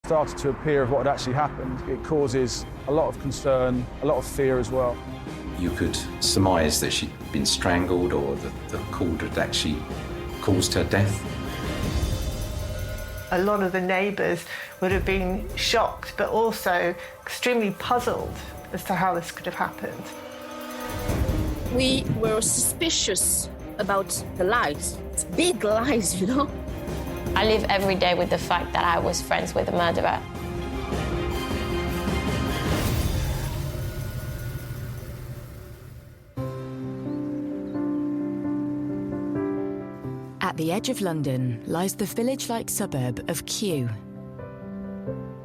started to appear of what had actually happened, it causes a lot of concern, a lot of fear as well. You could surmise that she'd been strangled or that the cord had actually caused her death. A lot of the neighbours would have been shocked, but also extremely puzzled as to how this could have happened. We were suspicious about the lies. It's big lies, you know? I live every day with the fact that I was friends with a murderer. At the edge of London lies the village-like suburb of Kew.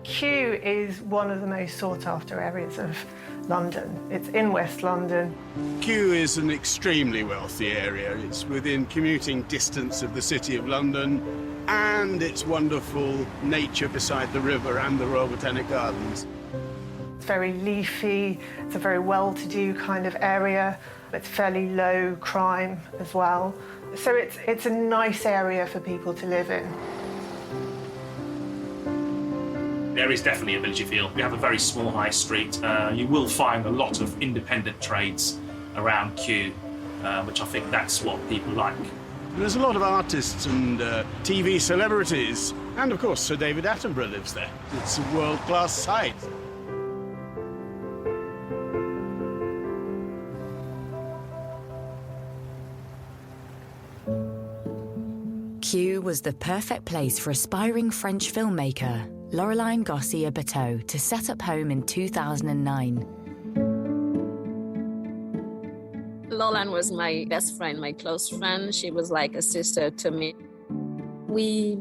Kew is one of the most sought-after areas of London. It's in West London. Kew is an extremely wealthy area. It's within commuting distance of the City of London, and its wonderful nature beside the river and the Royal Botanic Gardens. It's very leafy, it's a very well-to-do kind of area. It's fairly low crime as well. So it's a nice area for people to live in. There is definitely a villagey feel. We have a very small high street. You will find a lot of independent trades around Kew, which I think that's what people like. There's a lot of artists and TV celebrities, and of course Sir David Attenborough lives there. It's a world-class site. Kew was the perfect place for aspiring French filmmaker Laureline Garcia-Bateau to set up home in 2009. Laureline was my best friend, my close friend. She was like a sister to me. We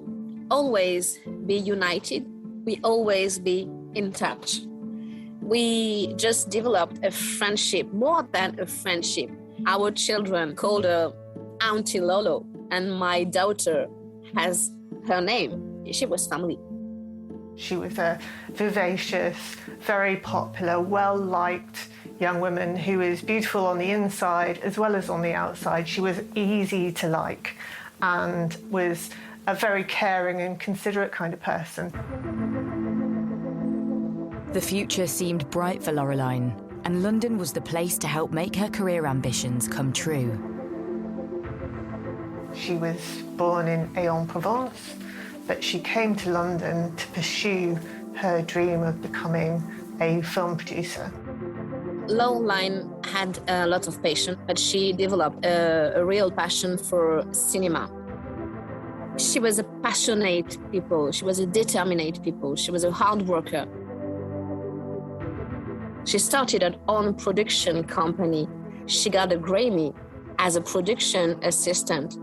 always be united. We always be in touch. We just developed a friendship, more than a friendship. Our children called her Auntie Lolo, and my daughter has her name. She was family. She was a vivacious, very popular, well-liked young woman who was beautiful on the inside as well as on the outside. She was easy to like and was a very caring and considerate kind of person. The future seemed bright for Laureline, and London was the place to help make her career ambitions come true. She was born in Aix-en-Provence, but she came to London to pursue her dream of becoming a film producer. Laureline had a lot of passion, but she developed a real passion for cinema. She was a passionate people. She was a determined people. She was a hard worker. She started her own production company. She got a Grammy as a production assistant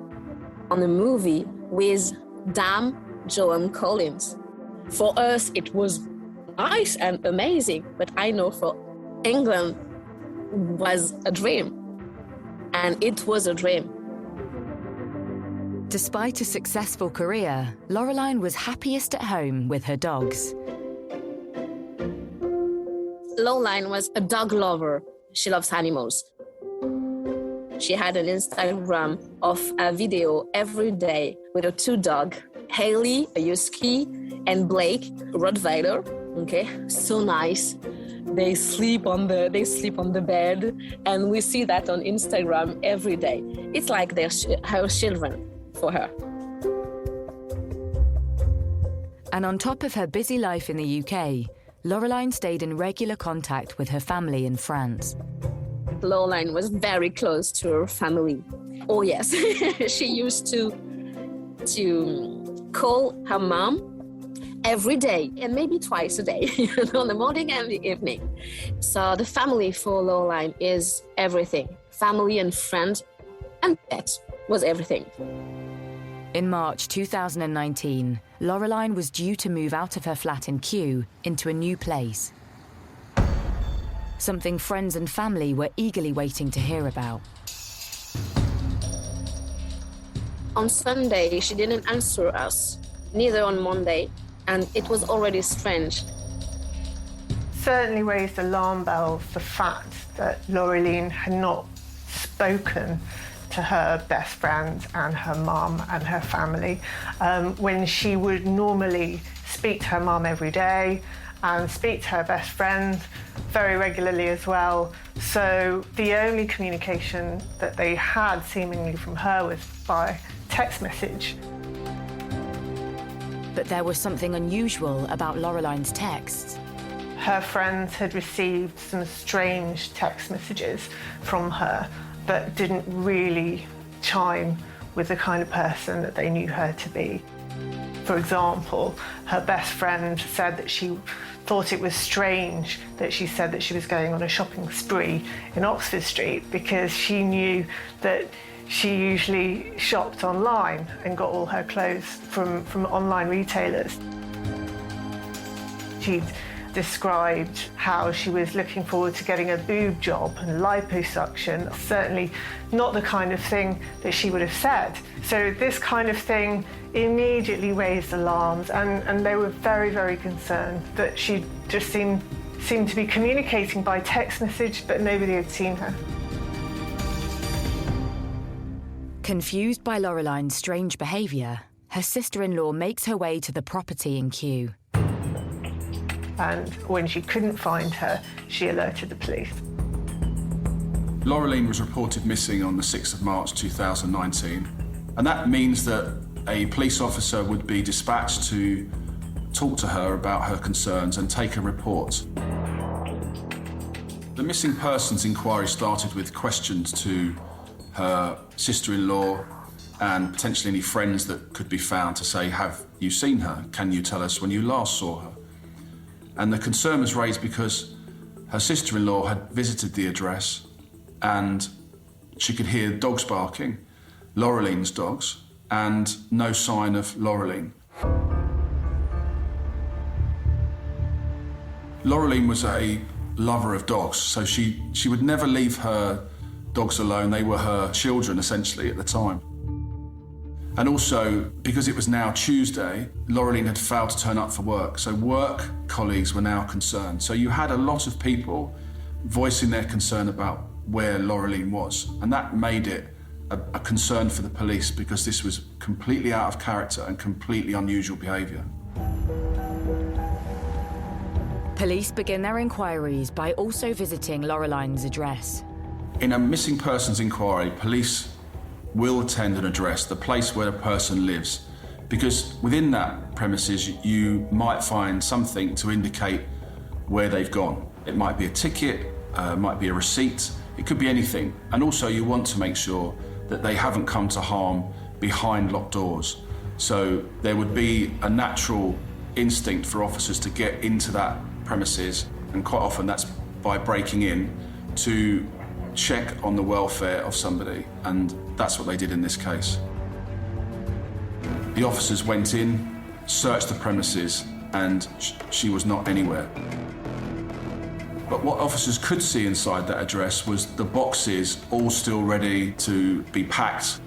on a movie with Dame Joan Collins. For us, it was nice and amazing, but I know for England was a dream, and it was a dream. Despite a successful career, Laureline was happiest at home with her dogs. Laureline was a dog lover. She loves animals. She had an Instagram of a video every day with her two dogs, Haley, a husky, and Blake, a Rottweiler. Okay, so nice. They sleep on the bed, and we see that on Instagram every day. It's like they're her children for her. And on top of her busy life in the UK, Laureline stayed in regular contact with her family in France. Laureline was very close to her family. Oh yes, she used to call her mom every day and maybe twice a day, in the morning and the evening. So the family for Laureline is everything. Family and friends and pets was everything. In March 2019, Laureline was due to move out of her flat in Kew into a new place. Something friends and family were eagerly waiting to hear about. On Sunday, she didn't answer us, neither on Monday, and it was already strange. Certainly raised alarm bells the fact that Laureline had not spoken to her best friend and her mum and her family when she would normally speak to her mum every day and speak to her best friend very regularly as well. So the only communication that they had seemingly from her was by text message. But there was something unusual about Loreline's texts. Her friends had received some strange text messages from her that didn't really chime with the kind of person that they knew her to be. For example, her best friend said that she thought it was strange that she said that she was going on a shopping spree in Oxford Street because she knew that she usually shopped online and got all her clothes from online retailers. She'd described how she was looking forward to getting a boob job and liposuction. Certainly not the kind of thing that she would have said. So this kind of thing immediately raised alarms, and they were very, very concerned that she just seemed to be communicating by text message, but nobody had seen her. Confused by Loreline's strange behaviour, her sister-in-law makes her way to the property in Kew. And when she couldn't find her, she alerted the police. Laureline was reported missing on the 6th of March 2019, and that means that a police officer would be dispatched to talk to her about her concerns and take a report. The missing persons inquiry started with questions to her sister-in-law and potentially any friends that could be found to say, have you seen her? Can you tell us when you last saw her? And the concern was raised because her sister-in-law had visited the address and she could hear dogs barking, Laureline's dogs, and no sign of Laureline. Laureline was a lover of dogs, so she would never leave her dogs alone. They were her children, essentially, at the time. And also, because it was now Tuesday, Laureline had failed to turn up for work, so work colleagues were now concerned. So you had a lot of people voicing their concern about where Laureline was, and that made it a concern for the police because this was completely out of character and completely unusual behaviour. Police begin their inquiries by also visiting Laureline's address. In a missing persons inquiry, police will attend an address, the place where a person lives, because within that premises you might find something to indicate where they've gone. It might be a ticket, it might be a receipt, it could be anything. And also you want to make sure that they haven't come to harm behind locked doors. So there would be a natural instinct for officers to get into that premises, and quite often that's by breaking in to check on the welfare of somebody, and that's what they did in this case. The officers went in, searched the premises, and she was not anywhere. But what officers could see inside that address was the boxes all still ready to be packed.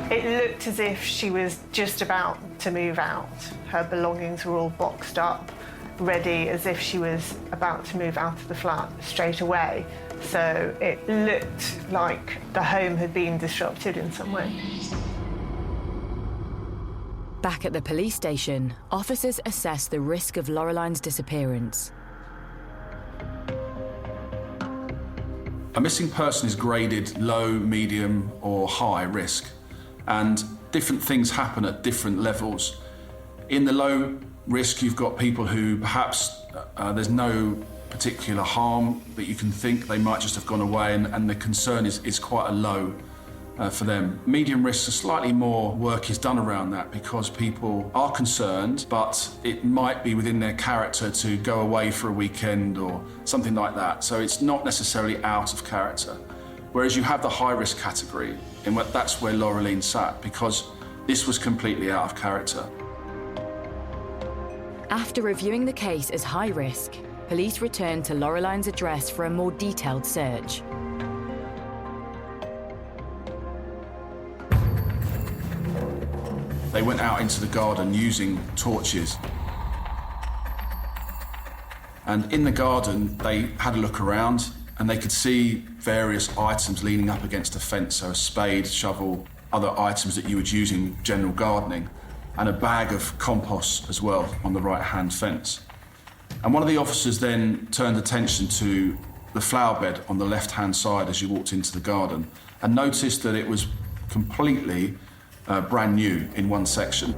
It looked as if she was just about to move out. Her belongings were all boxed up, ready, as if she was about to move out of the flat straight away. So it looked like the home had been disrupted in some way. Back at the police station, officers assess the risk of Laureline's disappearance. A missing person is graded low, medium, or high risk, and different things happen at different levels. In the low risk, you've got people who perhaps there's no particular harm that you can think, they might just have gone away, and the concern is quite a low for them. Medium risks, slightly more work is done around that because people are concerned, but it might be within their character to go away for a weekend or something like that. So it's not necessarily out of character. Whereas you have the high risk category, and that's where Laureline sat, because this was completely out of character. After reviewing the case as high risk, police returned to Laureline's address for a more detailed search. They went out into the garden using torches. And in the garden, they had a look around and they could see various items leaning up against a fence, so a spade, shovel, other items that you would use in general gardening. and a bag of compost as well on the right-hand fence. And one of the officers then turned attention to the flower bed on the left-hand side as you walked into the garden and noticed that it was completely brand new in one section.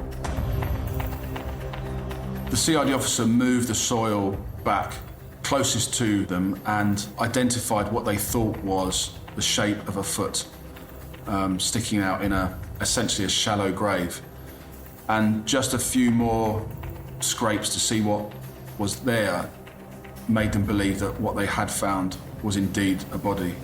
The CID officer moved the soil back closest to them and identified what they thought was the shape of a foot sticking out in essentially a shallow grave. And just a few more scrapes to see what was there made them believe that what they had found was indeed a body.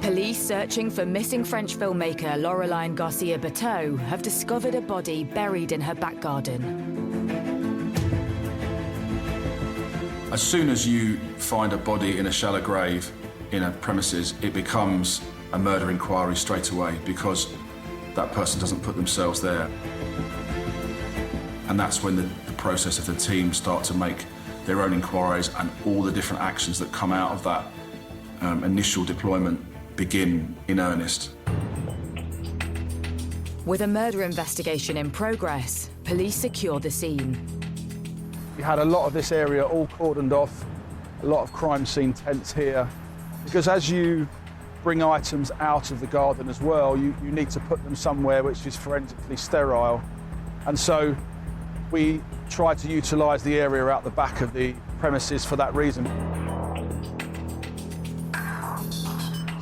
Police searching for missing French filmmaker Laureline Garcia-Berteau have discovered a body buried in her back garden. As soon as you find a body in a shallow grave in a premises, it becomes a murder inquiry straight away because that person doesn't put themselves there. And that's when the process of the team start to make their own inquiries, and all the different actions that come out of that initial deployment begin in earnest. With a murder investigation in progress, police secure the scene. We had a lot of this area all cordoned off, a lot of crime scene tents here, because as you bring items out of the garden as well, you need to put them somewhere which is forensically sterile. And so we try to utilise the area out the back of the premises for that reason.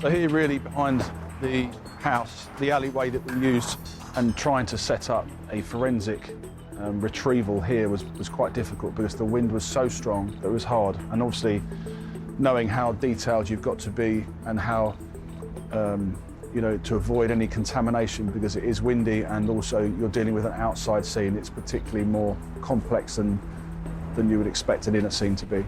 So here really behind the house, the alleyway that we used, and trying to set up a forensic retrieval here was quite difficult because the wind was so strong that it was hard. And obviously knowing how detailed you've got to be and how, to avoid any contamination because it is windy, and also you're dealing with an outside scene, it's particularly more complex than you would expect an inner scene to be.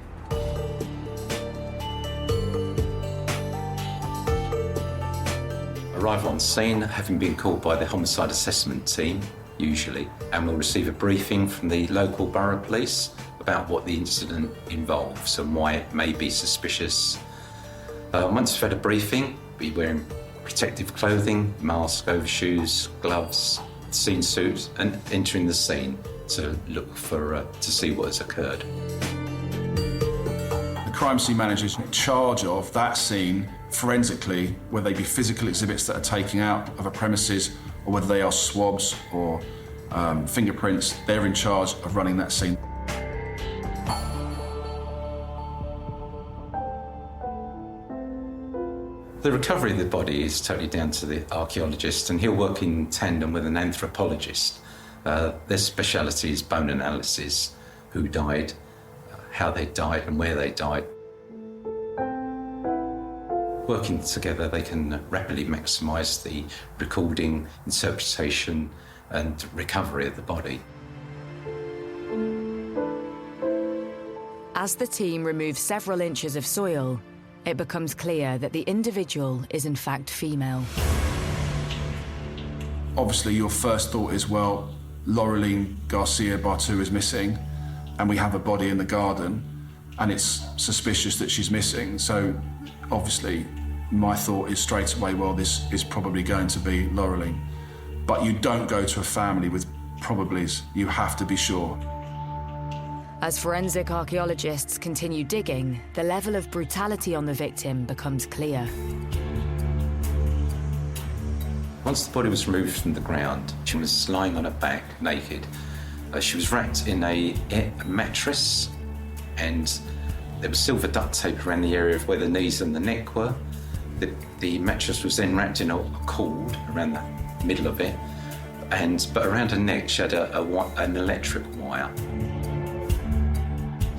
Arrival on scene, having been called by the homicide assessment team, usually, and we'll receive a briefing from the local borough police about what the incident involves and why it may be suspicious. Once we've had a briefing, we'll be wearing protective clothing, mask, overshoes, gloves, scene suit, and entering the scene to look for to see what has occurred. The crime scene manager is in charge of that scene forensically, whether they be physical exhibits that are taken out of a premises or whether they are swabs or fingerprints. They're in charge of running that scene. The recovery of the body is totally down to the archaeologist, and he'll work in tandem with an anthropologist. Their speciality is bone analysis, who died, how they died and where they died. Working together, they can rapidly maximise the recording, interpretation and recovery of the body. As the team removes several inches of soil, it becomes clear that the individual is in fact female. Obviously, your first thought is, well, Laureline Garcia-Berteau is missing, and we have a body in the garden, and it's suspicious that she's missing. So, obviously, my thought is straight away, well, this is probably going to be Laureline. But you don't go to a family with probablys. You have to be sure. As forensic archaeologists continue digging, the level of brutality on the victim becomes clear. Once the body was removed from the ground, she was lying on her back, naked. She was wrapped in a mattress, and there was silver duct tape around the area of where the knees and the neck were. The mattress was then wrapped in a cord around the middle of it, but around her neck she had an electric wire.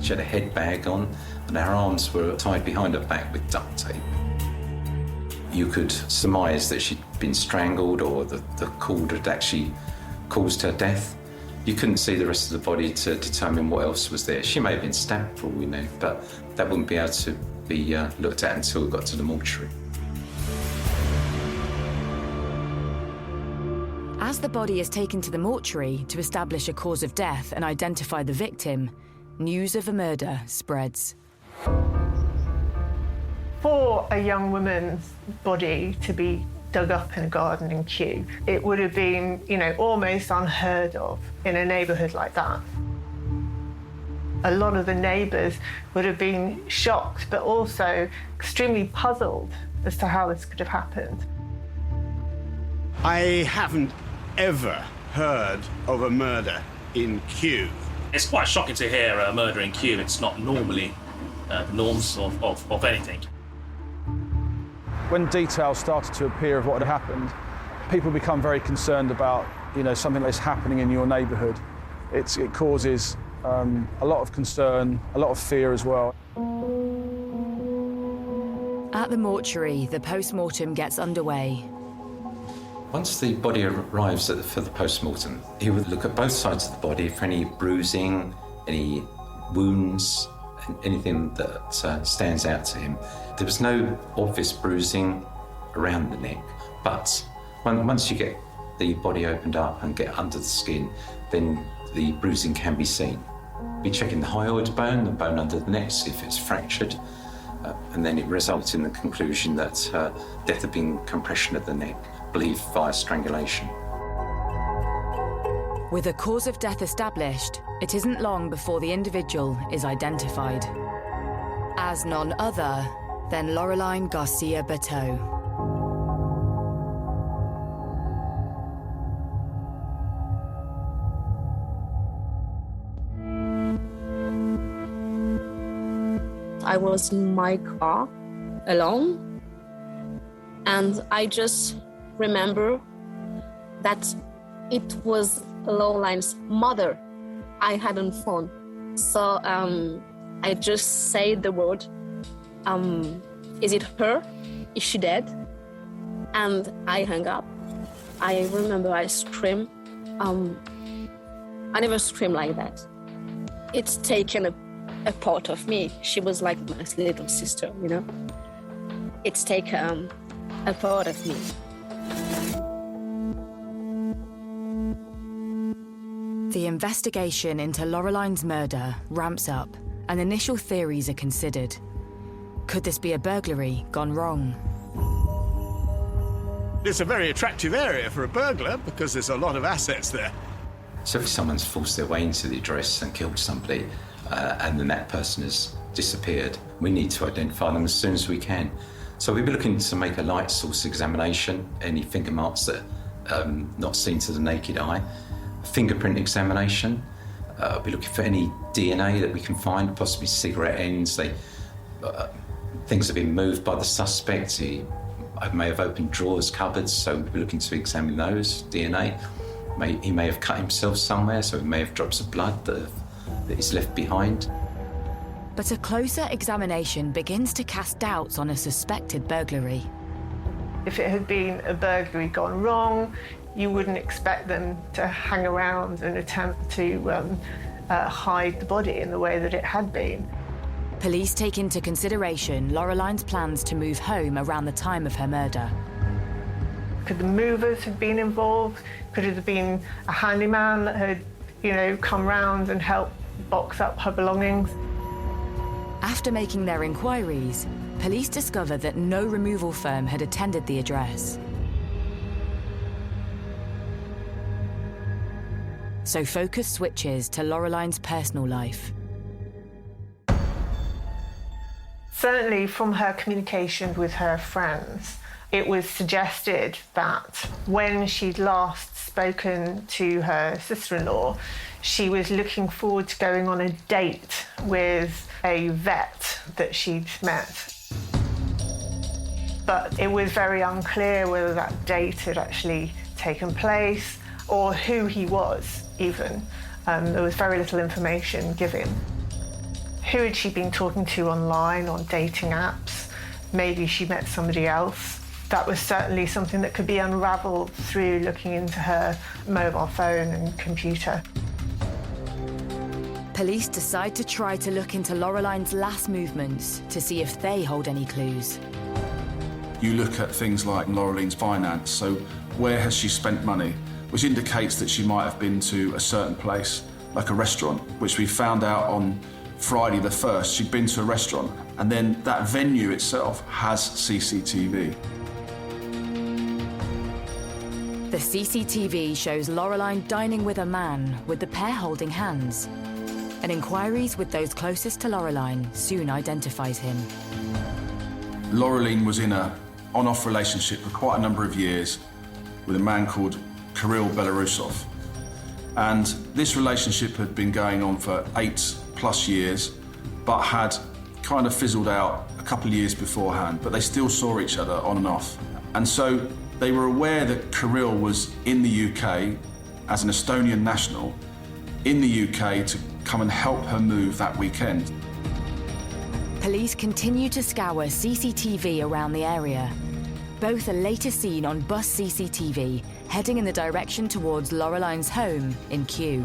She had a head bag on, and her arms were tied behind her back with duct tape. You could surmise that she'd been strangled, or the cord had actually caused her death. You couldn't see the rest of the body to determine what else was there. She may have been stabbed, for all we know, but that wouldn't be able to be looked at until we got to the mortuary. As the body is taken to the mortuary to establish a cause of death and identify the victim, news of a murder spreads. For a young woman's body to be dug up in a garden in Kew, it would have been, almost unheard of in a neighbourhood like that. A lot of the neighbours would have been shocked, but also extremely puzzled as to how this could have happened. I haven't ever heard of a murder in Kew. It's quite shocking to hear a murder in Kew. It's not normally the norms of anything. When details started to appear of what had happened, people become very concerned about, something that's happening in your neighbourhood. It causes a lot of concern, a lot of fear as well. At the mortuary, the post-mortem gets underway. Once the body arrives for the post-mortem, he would look at both sides of the body for any bruising, any wounds, anything that stands out to him. There was no obvious bruising around the neck, but once you get the body opened up and get under the skin, then the bruising can be seen. Be checking the hyoid bone, the bone under the neck, see if it's fractured, and then it results in the conclusion that death had been compression of the neck, believed via strangulation. With a cause of death established, it isn't long before the individual is identified as none other than Loreline Garcia-Berteau. I was in my car alone, and I just remember that it was Loreline's mother I had on phone. So I just said the word, is it her? Is she dead? And I hung up. I remember I screamed. I never screamed like that. It's taken a part of me. She was like my little sister, It's taken a part of me. The investigation into Loreline's murder ramps up and initial theories are considered. Could this be a burglary gone wrong? It's a very attractive area for a burglar because there's a lot of assets there. So if someone's forced their way into the address and killed somebody, and then that person has disappeared, we need to identify them as soon as we can. So we'll be looking to make a light source examination, any finger marks that are not seen to the naked eye. Fingerprint examination. We'll be looking for any DNA that we can find, possibly cigarette ends. Things have been moved by the suspect. He may have opened drawers, cupboards, so we'll be looking to examine those, DNA. He may have cut himself somewhere, so he may have drops of blood that he's left behind. But a closer examination begins to cast doubts on a suspected burglary. If it had been a burglary gone wrong, you wouldn't expect them to hang around and attempt to hide the body in the way that it had been. Police take into consideration Loreline's plans to move home around the time of her murder. Could the movers have been involved? Could it have been a handyman that had, come round and helped box up her belongings? After making their inquiries, police discover that no removal firm had attended the address. So focus switches to Loreline's personal life. Certainly from her communication with her friends, it was suggested that when she'd last spoken to her sister-in-law, she was looking forward to going on a date with a vet that she'd met. But it was very unclear whether that date had actually taken place or who he was, even. There was very little information given. Who had she been talking to online, on dating apps? Maybe she met somebody else. That was certainly something that could be unravelled through looking into her mobile phone and computer. Police decide to try to look into Loreline's last movements to see if they hold any clues. You look at things like Loreline's finance, so where has she spent money, which indicates that she might have been to a certain place like a restaurant, which we found out on Friday the 1st. She'd been to a restaurant, and then that venue itself has CCTV. The CCTV shows Laureline dining with a man, with the pair holding hands. And inquiries with those closest to Laureline soon identifies him. Laureline was in a on-off relationship for quite a number of years with a man called Kirill Belarusov. And this relationship had been going on for 8+ years, but had kind of fizzled out a couple of years beforehand, but they still saw each other on and off. And so they were aware that Kirill was in the UK as an Estonian national, in the UK to come and help her move that weekend. Police continue to scour CCTV around the area. Both are later seen on bus CCTV, heading in the direction towards Laureline's home in Kew.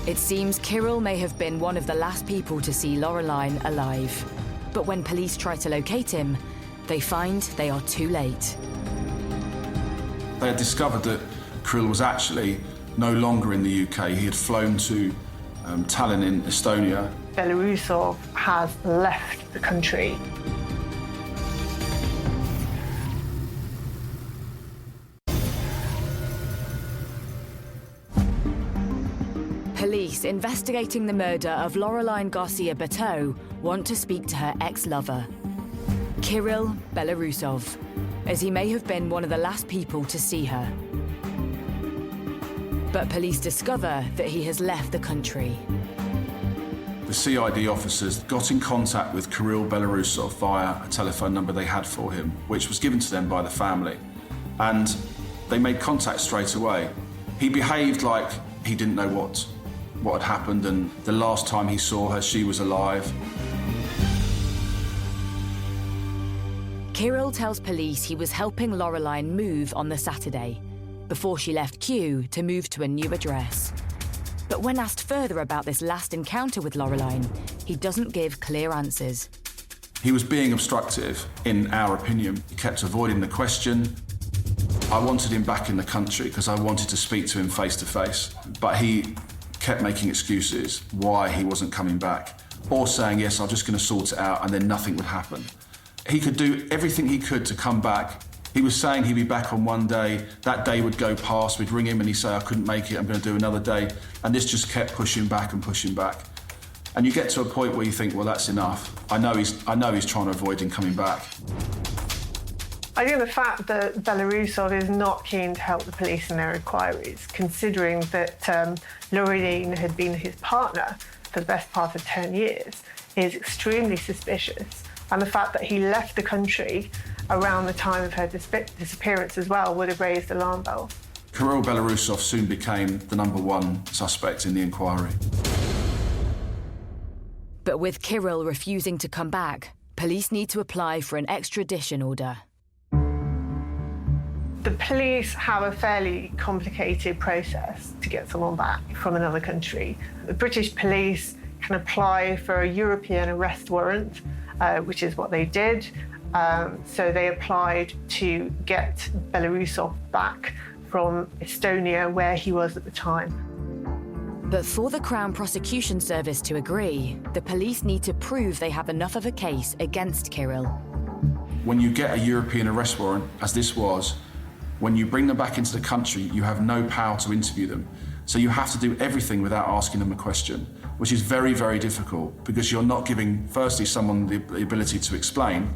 It seems Kirill may have been one of the last people to see Laureline alive. But when police try to locate him, they find they are too late. They had discovered that Kirill was actually no longer in the UK. He had flown to Tallinn in Estonia. Belarusov has left the country. Police investigating the murder of Laureline Garcia Berteau want to speak to her ex-lover, Kirill Belarusov, as he may have been one of the last people to see her. But police discover that he has left the country. The CID officers got in contact with Kirill Belarusov via a telephone number they had for him, which was given to them by the family. And they made contact straight away. He behaved like he didn't know what had happened, and the last time he saw her, she was alive. Kirill tells police he was helping Laureline move on the Saturday, before she left Kew to move to a new address. But when asked further about this last encounter with Laureline, he doesn't give clear answers. He was being obstructive, in our opinion. He kept avoiding the question. I wanted him back in the country because I wanted to speak to him face to face, but he kept making excuses why he wasn't coming back, or saying, yes, I'm just going to sort it out, and then nothing would happen. He could do everything he could to come back. He was saying he'd be back on one day, that day would go past, we'd ring him and he'd say, I couldn't make it, I'm going to do another day. And this just kept pushing back and pushing back. And you get to a point where you think, well, that's enough. I know he's trying to avoid him coming back. I think the fact that Belarusov is not keen to help the police in their inquiries, considering that Laureline had been his partner for the best part of 10 years, is extremely suspicious. And the fact that he left the country around the time of her disappearance as well would have raised alarm bells. Kirill Belarusov soon became the #1 suspect in the inquiry. But with Kirill refusing to come back, police need to apply for an extradition order. The police have a fairly complicated process to get someone back from another country. The British police can apply for a European arrest warrant, which is what they did. So they applied to get Belarusov back from Estonia, where he was at the time. But for the Crown Prosecution Service to agree, the police need to prove they have enough of a case against Kirill. When you get a European arrest warrant, as this was, when you bring them back into the country, you have no power to interview them. So you have to do everything without asking them a question, which is very, very difficult because you're not giving, firstly, someone the ability to explain,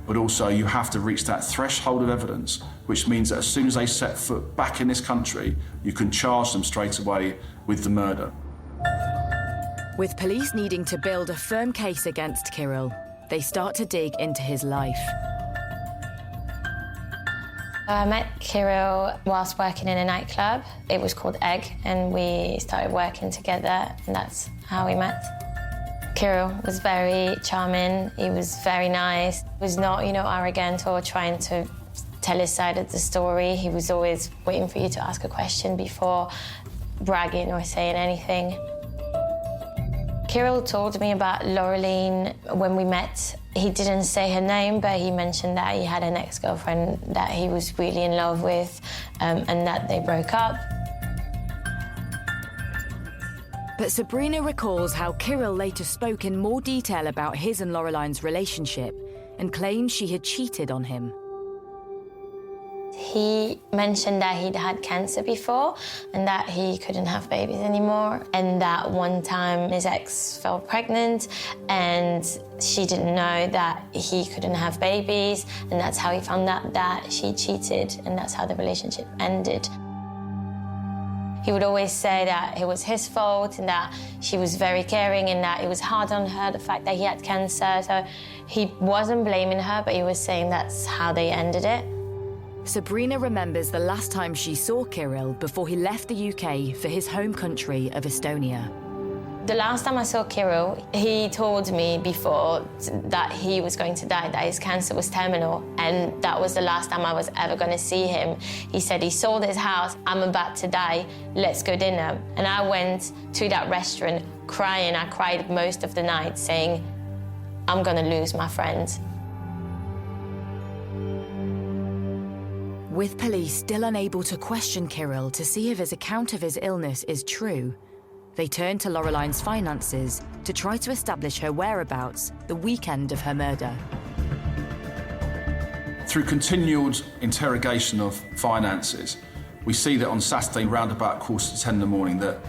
but also you have to reach that threshold of evidence, which means that as soon as they set foot back in this country, you can charge them straight away with the murder. With police needing to build a firm case against Kirill, they start to dig into his life. I met Kirill whilst working in a nightclub. It was called Egg, and we started working together, and that's how we met. Kirill was very charming, he was very nice. He was not, arrogant or trying to tell his side of the story. He was always waiting for you to ask a question before bragging or saying anything. Kirill told me about Laureline when we met. He didn't say her name, but he mentioned that he had an ex-girlfriend that he was really in love with, and that they broke up. But Sabrina recalls how Kirill later spoke in more detail about his and Lorelein's relationship and claimed she had cheated on him. He mentioned that he'd had cancer before and that he couldn't have babies anymore, and that one time his ex fell pregnant and she didn't know that he couldn't have babies, and that's how he found out that she cheated, and that's how the relationship ended. He would always say that it was his fault and that she was very caring and that it was hard on her, the fact that he had cancer. So he wasn't blaming her, but he was saying that's how they ended it. Sabrina remembers the last time she saw Kirill before he left the UK for his home country of Estonia. The last time I saw Kirill, he told me before that he was going to die, that his cancer was terminal, and that was the last time I was ever going to see him. He said he sold his house, I'm about to die, let's go dinner. And I went to that restaurant crying. I cried most of the night saying, I'm going to lose my friend. With police still unable to question Kirill to see if his account of his illness is true, they turn to Lorelein's finances to try to establish her whereabouts the weekend of her murder. Through continued interrogation of finances, we see that on Saturday, round about 10:15 in the morning, that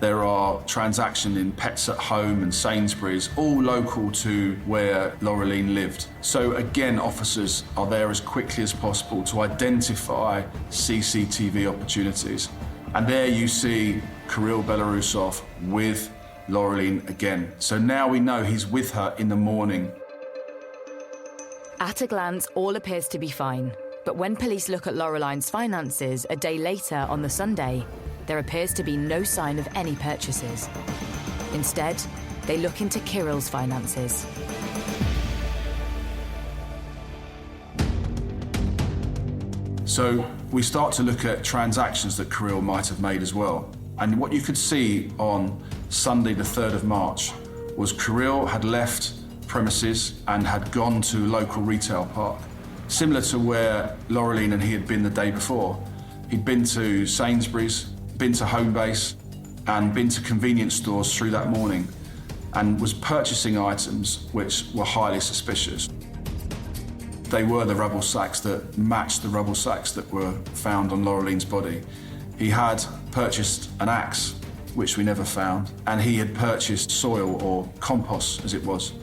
there are transactions in Pets at Home and Sainsbury's, all local to where Laureline lived. So again, officers are there as quickly as possible to identify CCTV opportunities. And there you see Kirill Belarusov with Laureline again. So now we know he's with her in the morning. At a glance, all appears to be fine. But when police look at Lorelein's finances a day later on the Sunday, there appears to be no sign of any purchases. Instead, they look into Kirill's finances. So we start to look at transactions that Kirill might have made as well. And what you could see on Sunday the 3rd of March was Kirill had left premises and had gone to a local retail park, similar to where Laureline and he had been the day before. He'd been to Sainsbury's, been to Homebase, and been to convenience stores through that morning, and was purchasing items which were highly suspicious. They were the rubble sacks that matched the rubble sacks that were found on Laureline's body. He had purchased an axe, which we never found, and he had purchased soil, or compost as it was.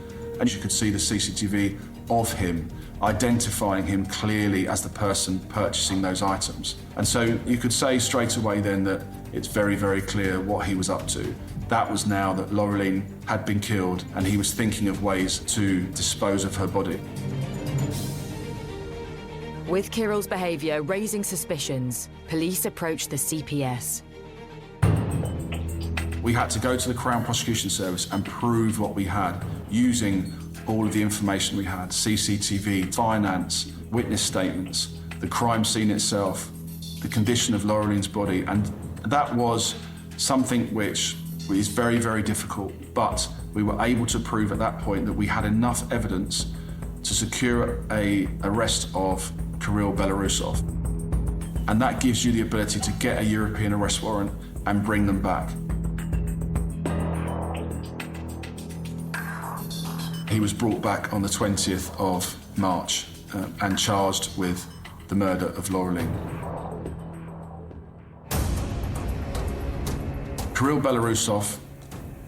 And you could see the CCTV of him, identifying him clearly as the person purchasing those items. And so you could say straight away then that it's very, very clear what he was up to. That was now that Laureline had been killed and he was thinking of ways to dispose of her body. With Kirill's behaviour raising suspicions, police approached the CPS. We had to go to the Crown Prosecution Service and prove what we had using all of the information we had: CCTV, finance, witness statements, the crime scene itself, the condition of Laureline's body. And that was something which is very, very difficult, but we were able to prove at that point that we had enough evidence to secure an arrest of Kirill Belarusov. And that gives you the ability to get a European arrest warrant and bring them back. He was brought back on the 20th of March and charged with the murder of Laureline. Kirill Belarusov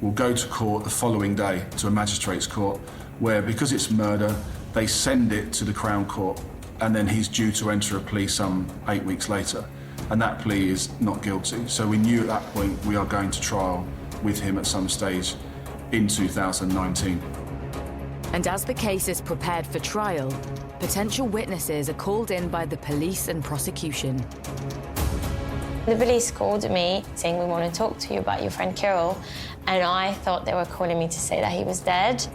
will go to court the following day, to a magistrate's court, where, because it's murder, they send it to the Crown Court, and then he's due to enter a plea some 8 weeks later. And that plea is not guilty. So we knew at that point we are going to trial with him at some stage in 2019. And as the case is prepared for trial, potential witnesses are called in by the police and prosecution. The police called me saying, we want to talk to you about your friend Kirill, and I thought they were calling me to say that he was dead.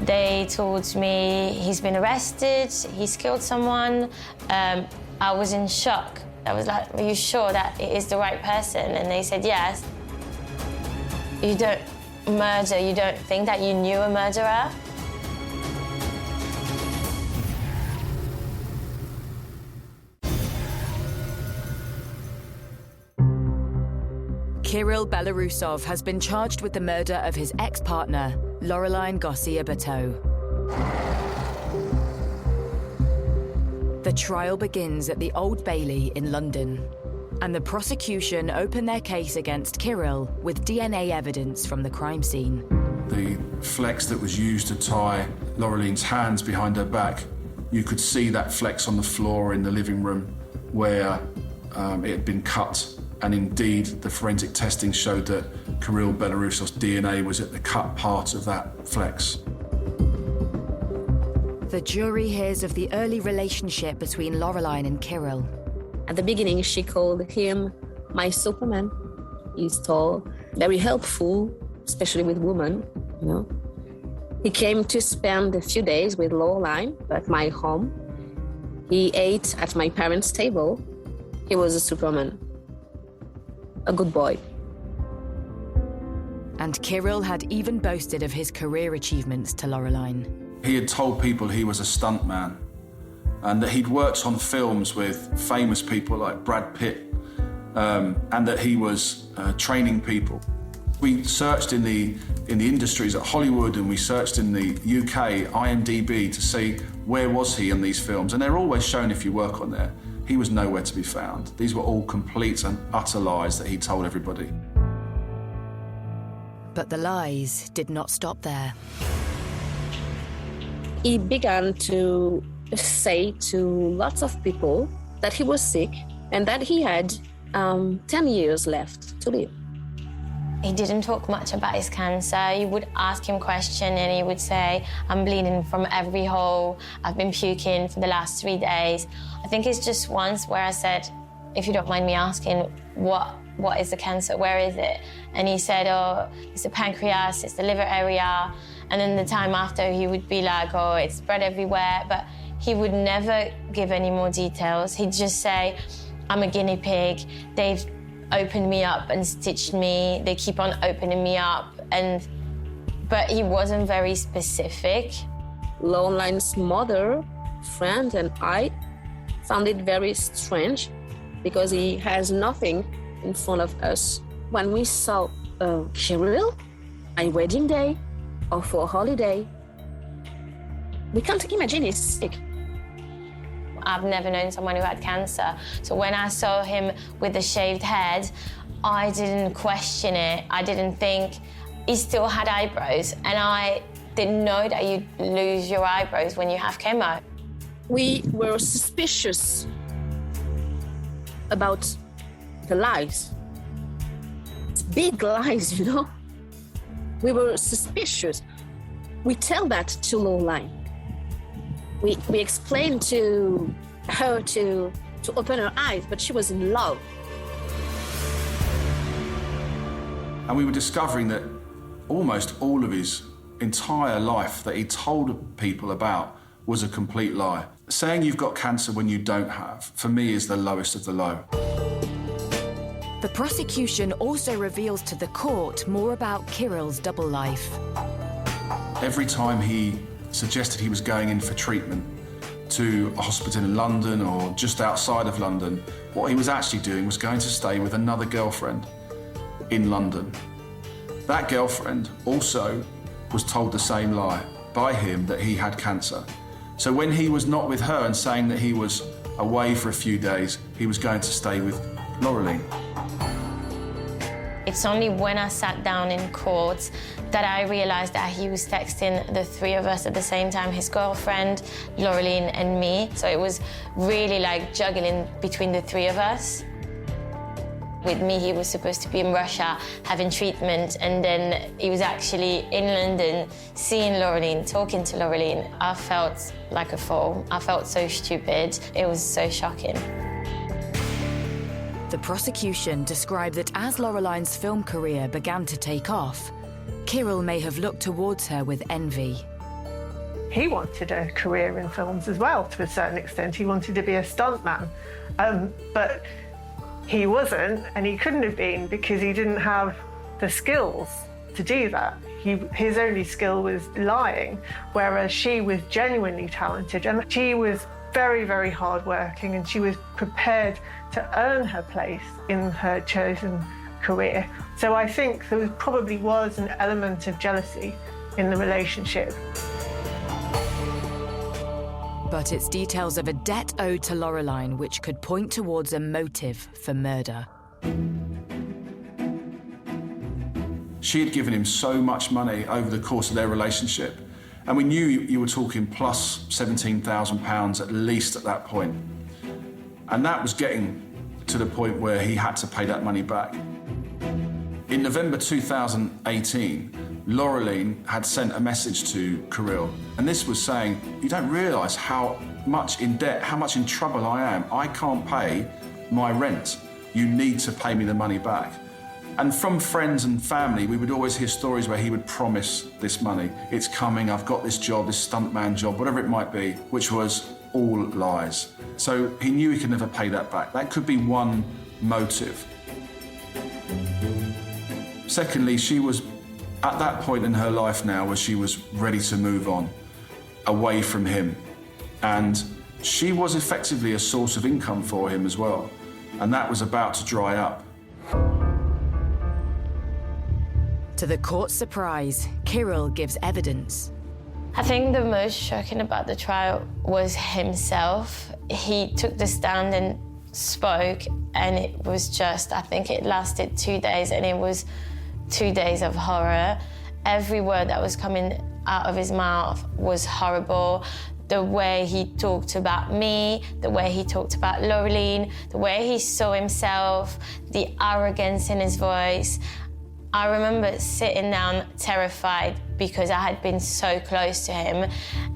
They told me he's been arrested, he's killed someone. I was in shock. I was like, are you sure that it is the right person? And they said, yes. You don't murder, you don't think that you knew a murderer? Kirill Belarusov has been charged with the murder of his ex-partner, Laureline Garcia-Berteau. The trial begins at the Old Bailey in London, and the prosecution open their case against Kirill with DNA evidence from the crime scene. The flex that was used to tie Laureline's hands behind her back, you could see that flex on the floor in the living room where it had been cut. And indeed, the forensic testing showed that Kirill Belarusov's DNA was at the cut part of that flex. The jury hears of the early relationship between Laureline and Kirill. At the beginning, she called him my Superman. He's tall, very helpful, especially with women, you know. He came to spend a few days with Laureline at my home. He ate at my parents' table. He was a Superman. A good boy. And Kirill had even boasted of his career achievements to Laureline. He had told people he was a stuntman and that he'd worked on films with famous people like Brad Pitt, and that he was training people. We searched in the industries at Hollywood, and we searched in the UK, IMDb, to see where was he in these films, and they're always shown if you work on there. He was nowhere to be found. These were all complete and utter lies that he told everybody. But the lies did not stop there. He began to say to lots of people that he was sick and that he had 10 years left to live. He didn't talk much about his cancer. You would ask him questions and he would say, I'm bleeding from every hole. I've been puking for the last 3 days. I think it's just once where I said, if you don't mind me asking, what is the cancer? Where is it? And he said, oh, it's the pancreas, it's the liver area. And then the time after, he would be like, oh, it's spread everywhere. But he would never give any more details. He'd just say, I'm a guinea pig. They've opened me up and stitched me. They keep on opening me up. But he wasn't very specific. Laureline's mother, friend, and I found it very strange because he has nothing in front of us. When we saw Kirill, a wedding day or for a holiday, we can't imagine he's sick. I've never known someone who had cancer. So when I saw him with the shaved head, I didn't question it. I didn't think he still had eyebrows. And I didn't know that you lose your eyebrows when you have chemo. We were suspicious about the lies. It's big lies, you know? We were suspicious. We tell that to Laureline. We explained to her to open her eyes, but she was in love. And we were discovering that almost all of his entire life that he told people about was a complete lie. Saying you've got cancer when you don't have, for me, is the lowest of the low. The prosecution also reveals to the court more about Kirill's double life. Every time he suggested he was going in for treatment to a hospital in London or just outside of London, what he was actually doing was going to stay with another girlfriend in London. That girlfriend also was told the same lie by him, that he had cancer. So when he was not with her and saying that he was away for a few days, he was going to stay with Laureline. It's only when I sat down in court that I realised that he was texting the three of us at the same time, his girlfriend, Laureline and me. So it was really like juggling between the three of us. With me, he was supposed to be in Russia having treatment, and then he was actually in London seeing Laureline, talking to Laureline. I felt like a fool. I felt so stupid. It was so shocking. The prosecution described that as Laureline's film career began to take off, Kirill may have looked towards her with envy. He wanted a career in films as well, to a certain extent. He wanted to be a stuntman, but he wasn't, and he couldn't have been because he didn't have the skills to do that. His only skill was lying, whereas she was genuinely talented, and she was very, very hardworking, and she was prepared to earn her place in her chosen career. So I think there probably was an element of jealousy in the relationship. But it's details of a debt owed to Lorraline which could point towards a motive for murder. She had given him so much money over the course of their relationship, and we knew you were talking plus £17,000 at least at that point. And that was getting to the point where he had to pay that money back. In November 2018, Lorraline had sent a message to Kirill, and this was saying, you don't realise how much in debt, how much in trouble I am. I can't pay my rent. You need to pay me the money back. And from friends and family, we would always hear stories where he would promise this money. It's coming, I've got this job, this stuntman job, whatever it might be, which was all lies. So he knew he could never pay that back. That could be one motive. Secondly, she was at that point in her life now where she was ready to move on, away from him. And she was effectively a source of income for him as well. And that was about to dry up. To the court's surprise, Kirill gives evidence. I think the most shocking about the trial was himself. He took the stand and spoke, and it was just, I think it lasted 2 days, and it was 2 days of horror. Every word that was coming out of his mouth was horrible. The way he talked about me, the way he talked about Lorraline, the way he saw himself, the arrogance in his voice. I remember sitting down terrified because I had been so close to him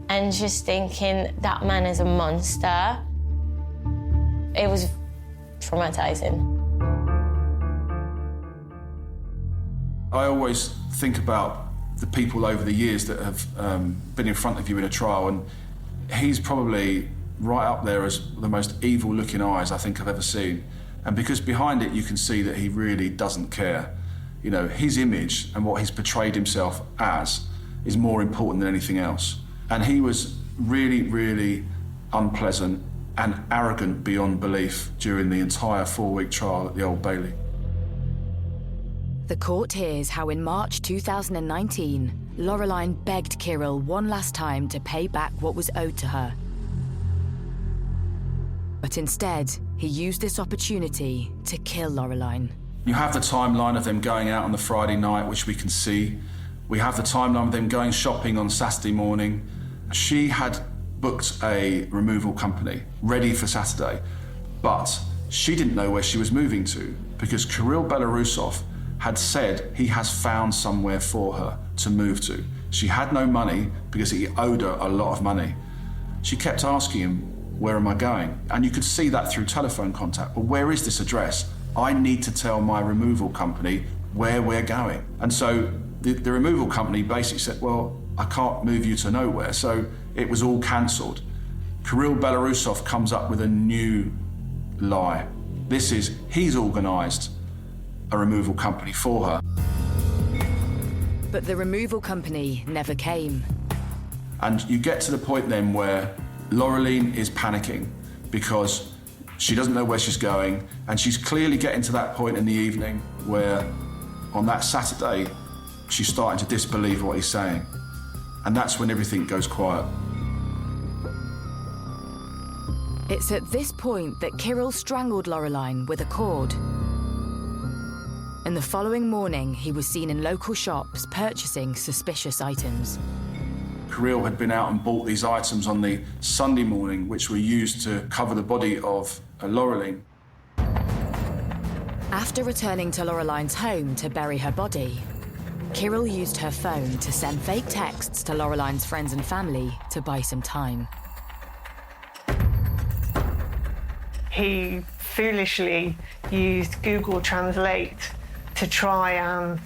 and just thinking that man is a monster. It was traumatizing. I always think about the people over the years that have been in front of you in a trial, and he's probably right up there as the most evil-looking eyes I think I've ever seen. And because behind it you can see that he really doesn't care. You know, his image and what he's portrayed himself as is more important than anything else. And he was really, really unpleasant and arrogant beyond belief during the entire 4-week trial at the Old Bailey. The court hears how in March 2019, Lorraline begged Kirill one last time to pay back what was owed to her. But instead, he used this opportunity to kill Lorraline. You have the timeline of them going out on the Friday night, which we can see. We have the timeline of them going shopping on Saturday morning. She had booked a removal company ready for Saturday, but she didn't know where she was moving to because Kirill Belarusov had said he has found somewhere for her to move to. She had no money because he owed her a lot of money. She kept asking him, where am I going? And you could see that through telephone contact. Well, where is this address? I need to tell my removal company where we're going. And so the removal company basically said, well, I can't move you to nowhere. So it was all cancelled. Kirill Belarusov comes up with a new lie. He's organised a removal company for her. But the removal company never came. And you get to the point then where Lorraline is panicking because she doesn't know where she's going, and she's clearly getting to that point in the evening where on that Saturday she's starting to disbelieve what he's saying. And that's when everything goes quiet. It's at this point that Kirill strangled Lorraline with a cord. And the following morning, he was seen in local shops purchasing suspicious items. Kirill had been out and bought these items on the Sunday morning, which were used to cover the body of Lorraline. After returning to Lorraline's home to bury her body, Kirill used her phone to send fake texts to Lorraline's friends and family to buy some time. He foolishly used Google Translate to try and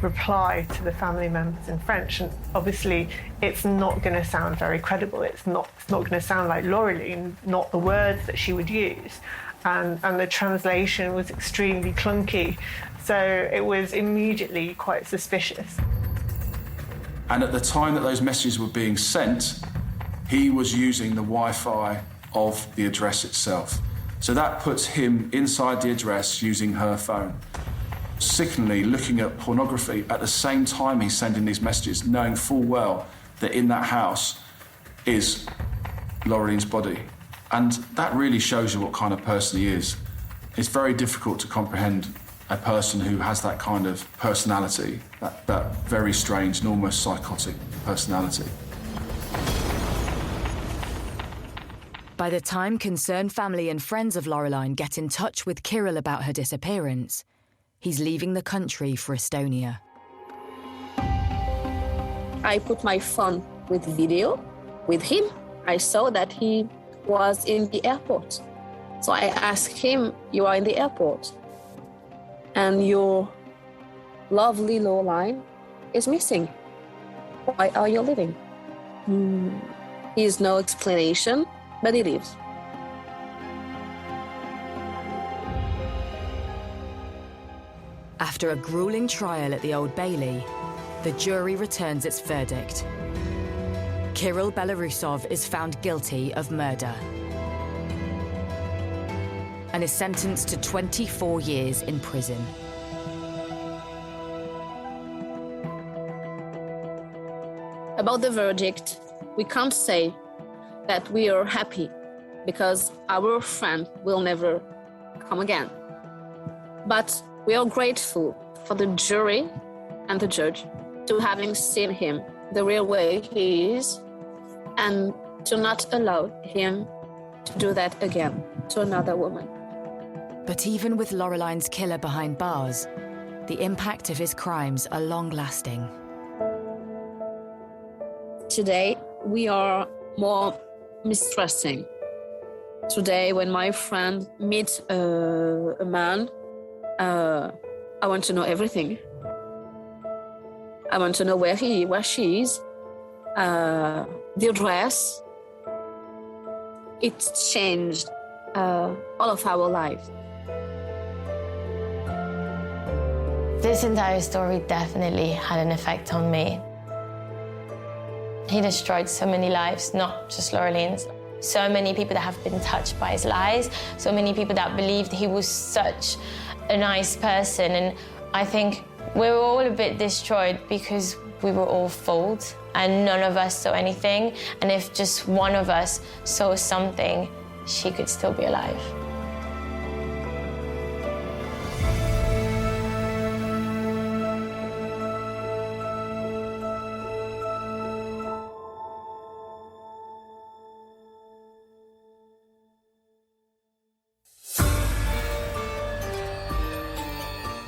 reply to the family members in French, and obviously it's not going to sound very credible. It's not going to sound like Lorraline, not the words that she would use, and the translation was extremely clunky, so it was immediately quite suspicious. And at the time that those messages were being sent, he was using the Wi-Fi of the address itself. So that puts him inside the address using her phone. sickeningly looking at pornography at the same time he's sending these messages, knowing full well that in that house is Laureline's body. And that really shows you what kind of person he is. It's very difficult to comprehend a person who has that kind of personality, that very strange and almost psychotic personality. By the time concerned family and friends of Laureline get in touch with Kirill about her disappearance, he's leaving the country for Estonia. I put my phone with video with him. I saw that he was in the airport. So I asked him, "You are in the airport, and your lovely Laureline is missing. Why are you leaving?" He's no explanation, but he leaves. After a grueling trial at the Old Bailey, the jury returns its verdict. Kirill Belarusov is found guilty of murder and is sentenced to 24 years in prison. About the verdict, we can't say that we are happy because our friend will never come again. But we are grateful for the jury and the judge to having seen him the real way he is and to not allow him to do that again to another woman. But even with Laureline's killer behind bars, the impact of his crimes are long-lasting. Today, we are more mistrusting. Today, when my friend meets a man, I want to know everything. I want to know where she is, the address. It's changed all of our lives. This entire story definitely had an effect on me. He destroyed so many lives, not just Laureline's. So many people that have been touched by his lies, so many people that believed he was such a nice person. And I think we were all a bit destroyed because we were all fooled and none of us saw anything. And if just one of us saw something, she could still be alive.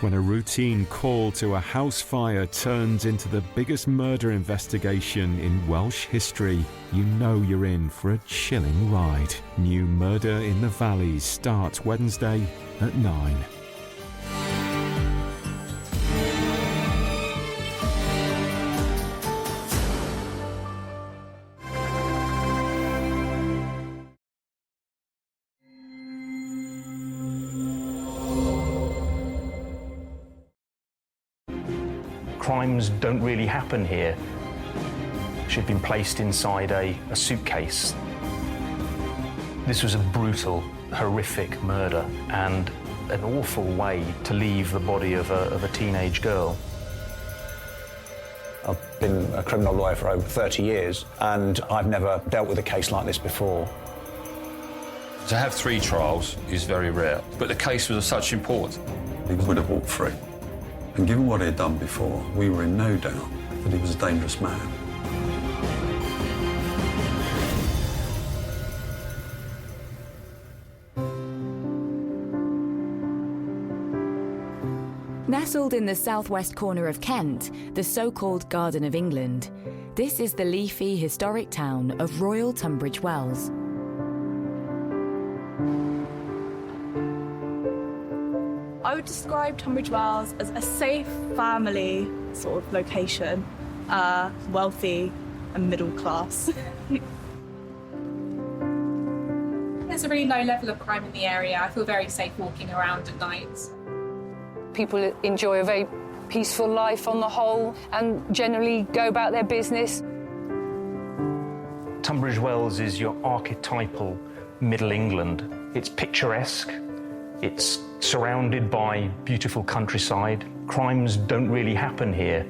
When a routine call to a house fire turns into the biggest murder investigation in Welsh history, you know you're in for a chilling ride. New Murder in the Valleys starts Wednesday at 9. Crimes don't really happen here. She'd been placed inside a suitcase. This was a brutal, horrific murder and an awful way to leave the body of a teenage girl. I've been a criminal lawyer for over 30 years and I've never dealt with a case like this before. To have 3 trials is very rare, but the case was of such importance. He would have walked free. And given what he had done before, we were in no doubt that he was a dangerous man. Nestled in the southwest corner of Kent, the so-called Garden of England, this is the leafy, historic town of Royal Tunbridge Wells. I would describe Tunbridge Wells as a safe family sort of location, wealthy and middle class. There's a really low level of crime in the area. I feel very safe walking around at night. People enjoy a very peaceful life on the whole and generally go about their business. Tunbridge Wells is your archetypal Middle England. It's picturesque, It's surrounded by beautiful countryside. Crimes don't really happen here.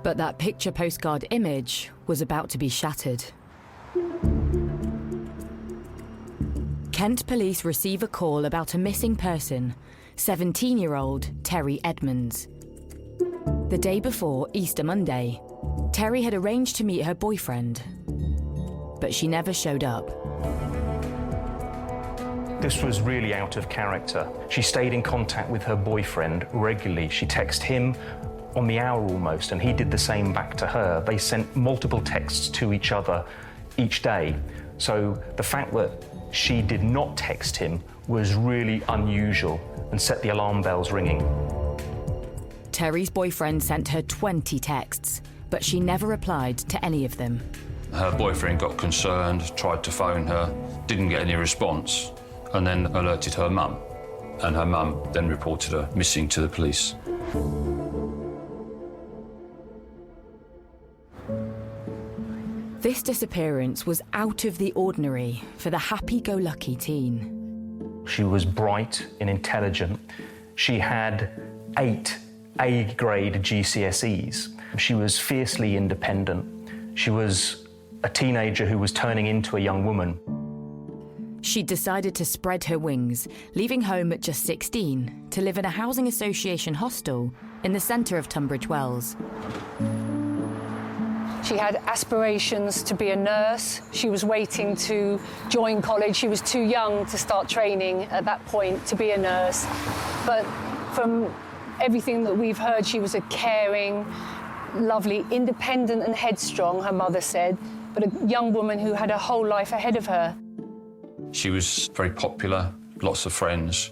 But that picture postcard image was about to be shattered. Kent police receive a call about a missing person, 17-year-old Terry Edmonds. The day before Easter Monday, Terry had arranged to meet her boyfriend, but she never showed up. This was really out of character. She stayed in contact with her boyfriend regularly. She texted him on the hour almost, and he did the same back to her. They sent multiple texts to each other each day. So the fact that she did not text him was really unusual and set the alarm bells ringing. Terry's boyfriend sent her 20 texts, but she never replied to any of them. Her boyfriend got concerned, tried to phone her, didn't get any response, and then alerted her mum. And her mum then reported her missing to the police. This disappearance was out of the ordinary for the happy-go-lucky teen. She was bright and intelligent. She had 8 A-grade GCSEs. She was fiercely independent. She was a teenager who was turning into a young woman. She decided to spread her wings, leaving home at just 16 to live in a housing association hostel in the centre of Tunbridge Wells. She had aspirations to be a nurse. She was waiting to join college. She was too young to start training at that point to be a nurse. But from everything that we've heard, she was a caring, lovely, independent and headstrong, her mother said, but a young woman who had her whole life ahead of her. She was very popular, lots of friends,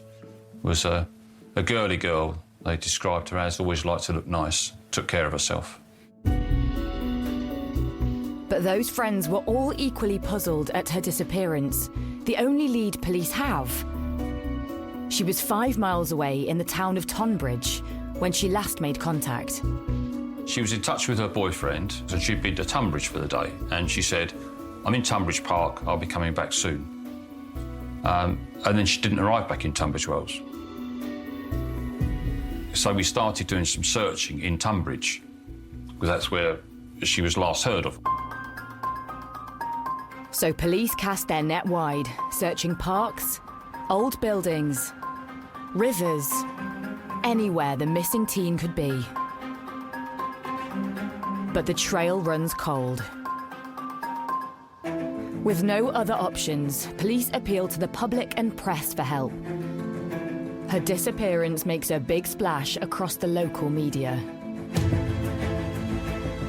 was a girly girl. They described her as always liked to look nice, took care of herself. But those friends were all equally puzzled at her disappearance, the only lead police have. She was 5 miles away in the town of Tonbridge when she last made contact. She was in touch with her boyfriend, and she'd been to Tunbridge for the day, and she said, "I'm in Tunbridge Park, I'll be coming back soon." And then she didn't arrive back in Tunbridge Wells. So we started doing some searching in Tunbridge, because that's where she was last heard of. So police cast their net wide, searching parks, old buildings, rivers, anywhere the missing teen could be. But the trail runs cold. With no other options, police appeal to the public and press for help. Her disappearance makes a big splash across the local media.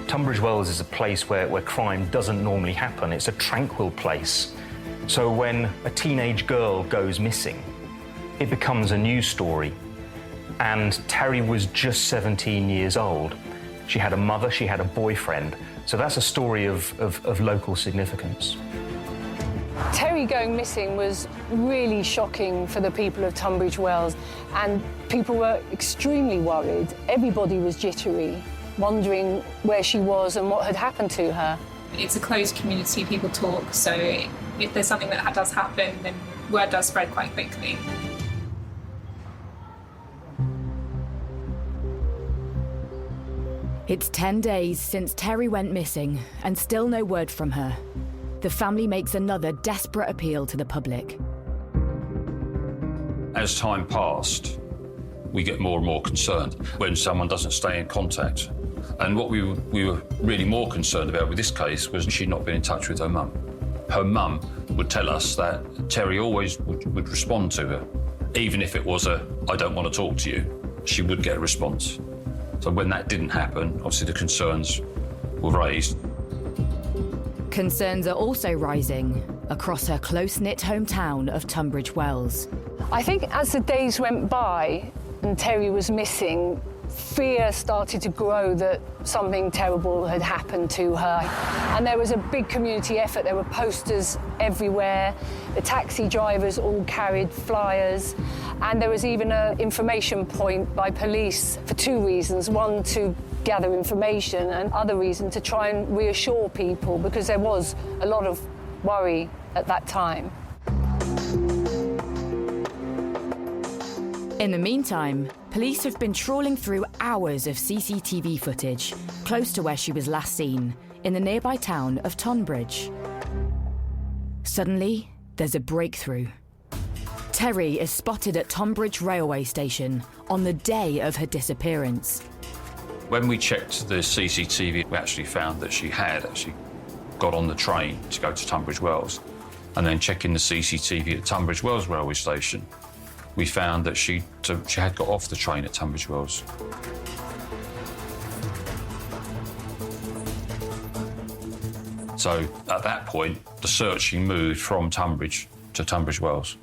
Tunbridge Wells is a place where crime doesn't normally happen. It's a tranquil place. So when a teenage girl goes missing, it becomes a news story. And Terry was just 17 years old. She had a mother, she had a boyfriend. So that's a story of local significance. Terry going missing was really shocking for the people of Tunbridge Wells, and people were extremely worried. Everybody was jittery, wondering where she was and what had happened to her. It's a closed community, people talk, so if there's something that does happen, then word does spread quite quickly. It's 10 days since Terry went missing, and still no word from her. The family makes another desperate appeal to the public. As time passed, we get more and more concerned when someone doesn't stay in contact. And what we were really more concerned about with this case was she'd not been in touch with her mum. Her mum would tell us that Terry always would respond to her. Even if it was "I don't want to talk to you," she would get a response. So when that didn't happen, obviously the concerns were raised. Concerns are also rising across her close-knit hometown of Tunbridge Wells. I think as the days went by and Terry was missing, fear started to grow that something terrible had happened to her. And there was a big community effort. There were posters everywhere. The taxi drivers all carried flyers. And there was even an information point by police for two reasons. One, to gather information, and other reason to try and reassure people, because there was a lot of worry at that time. In the meantime, police have been trawling through hours of CCTV footage close to where she was last seen, in the nearby town of Tonbridge. Suddenly, there's a breakthrough. Terry is spotted at Tonbridge railway station on the day of her disappearance. When we checked the CCTV, we actually found that she had actually got on the train to go to Tunbridge Wells. And then checking the CCTV at Tunbridge Wells railway station, we found that she had got off the train at Tunbridge Wells. So at that point, the searching moved from Tunbridge to Tunbridge Wells.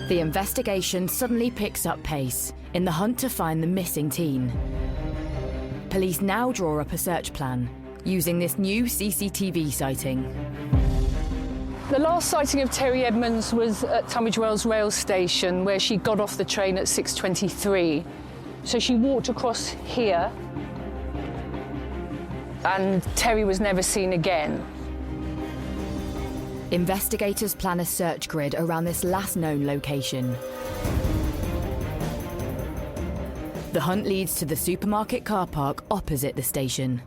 The investigation suddenly picks up pace in the hunt to find the missing teen. Police now draw up a search plan using this new CCTV sighting. The last sighting of Terry Edmonds was at Tunbridge Wells rail station, where she got off the train at 6:23. So she walked across here, and Terry was never seen again. Investigators plan a search grid around this last known location. The hunt leads to the supermarket car park opposite the station.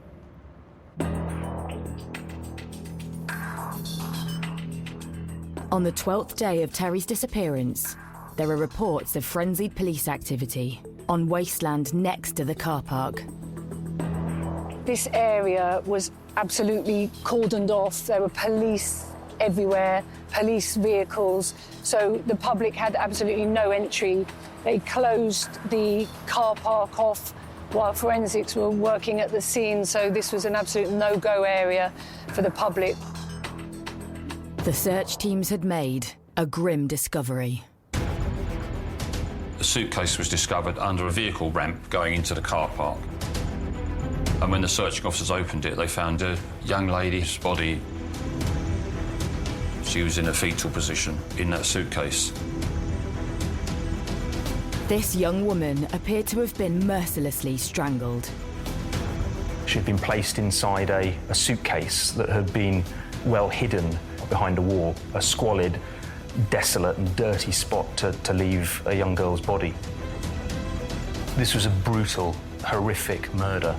On the 12th day of Terry's disappearance, there are reports of frenzied police activity on wasteland next to the car park. This area was absolutely cordoned off. There were police everywhere, police vehicles, so the public had absolutely no entry. They closed the car park off while forensics were working at the scene, so this was an absolute no-go area for the public. The search teams had made a grim discovery. The suitcase was discovered under a vehicle ramp going into the car park. And when the searching officers opened it, they found a young lady's body. She was in a fetal position in that suitcase. This young woman appeared to have been mercilessly strangled. She'd been placed inside a suitcase that had been well hidden behind a wall, a squalid, desolate and dirty spot to leave a young girl's body. This was a brutal, horrific murder.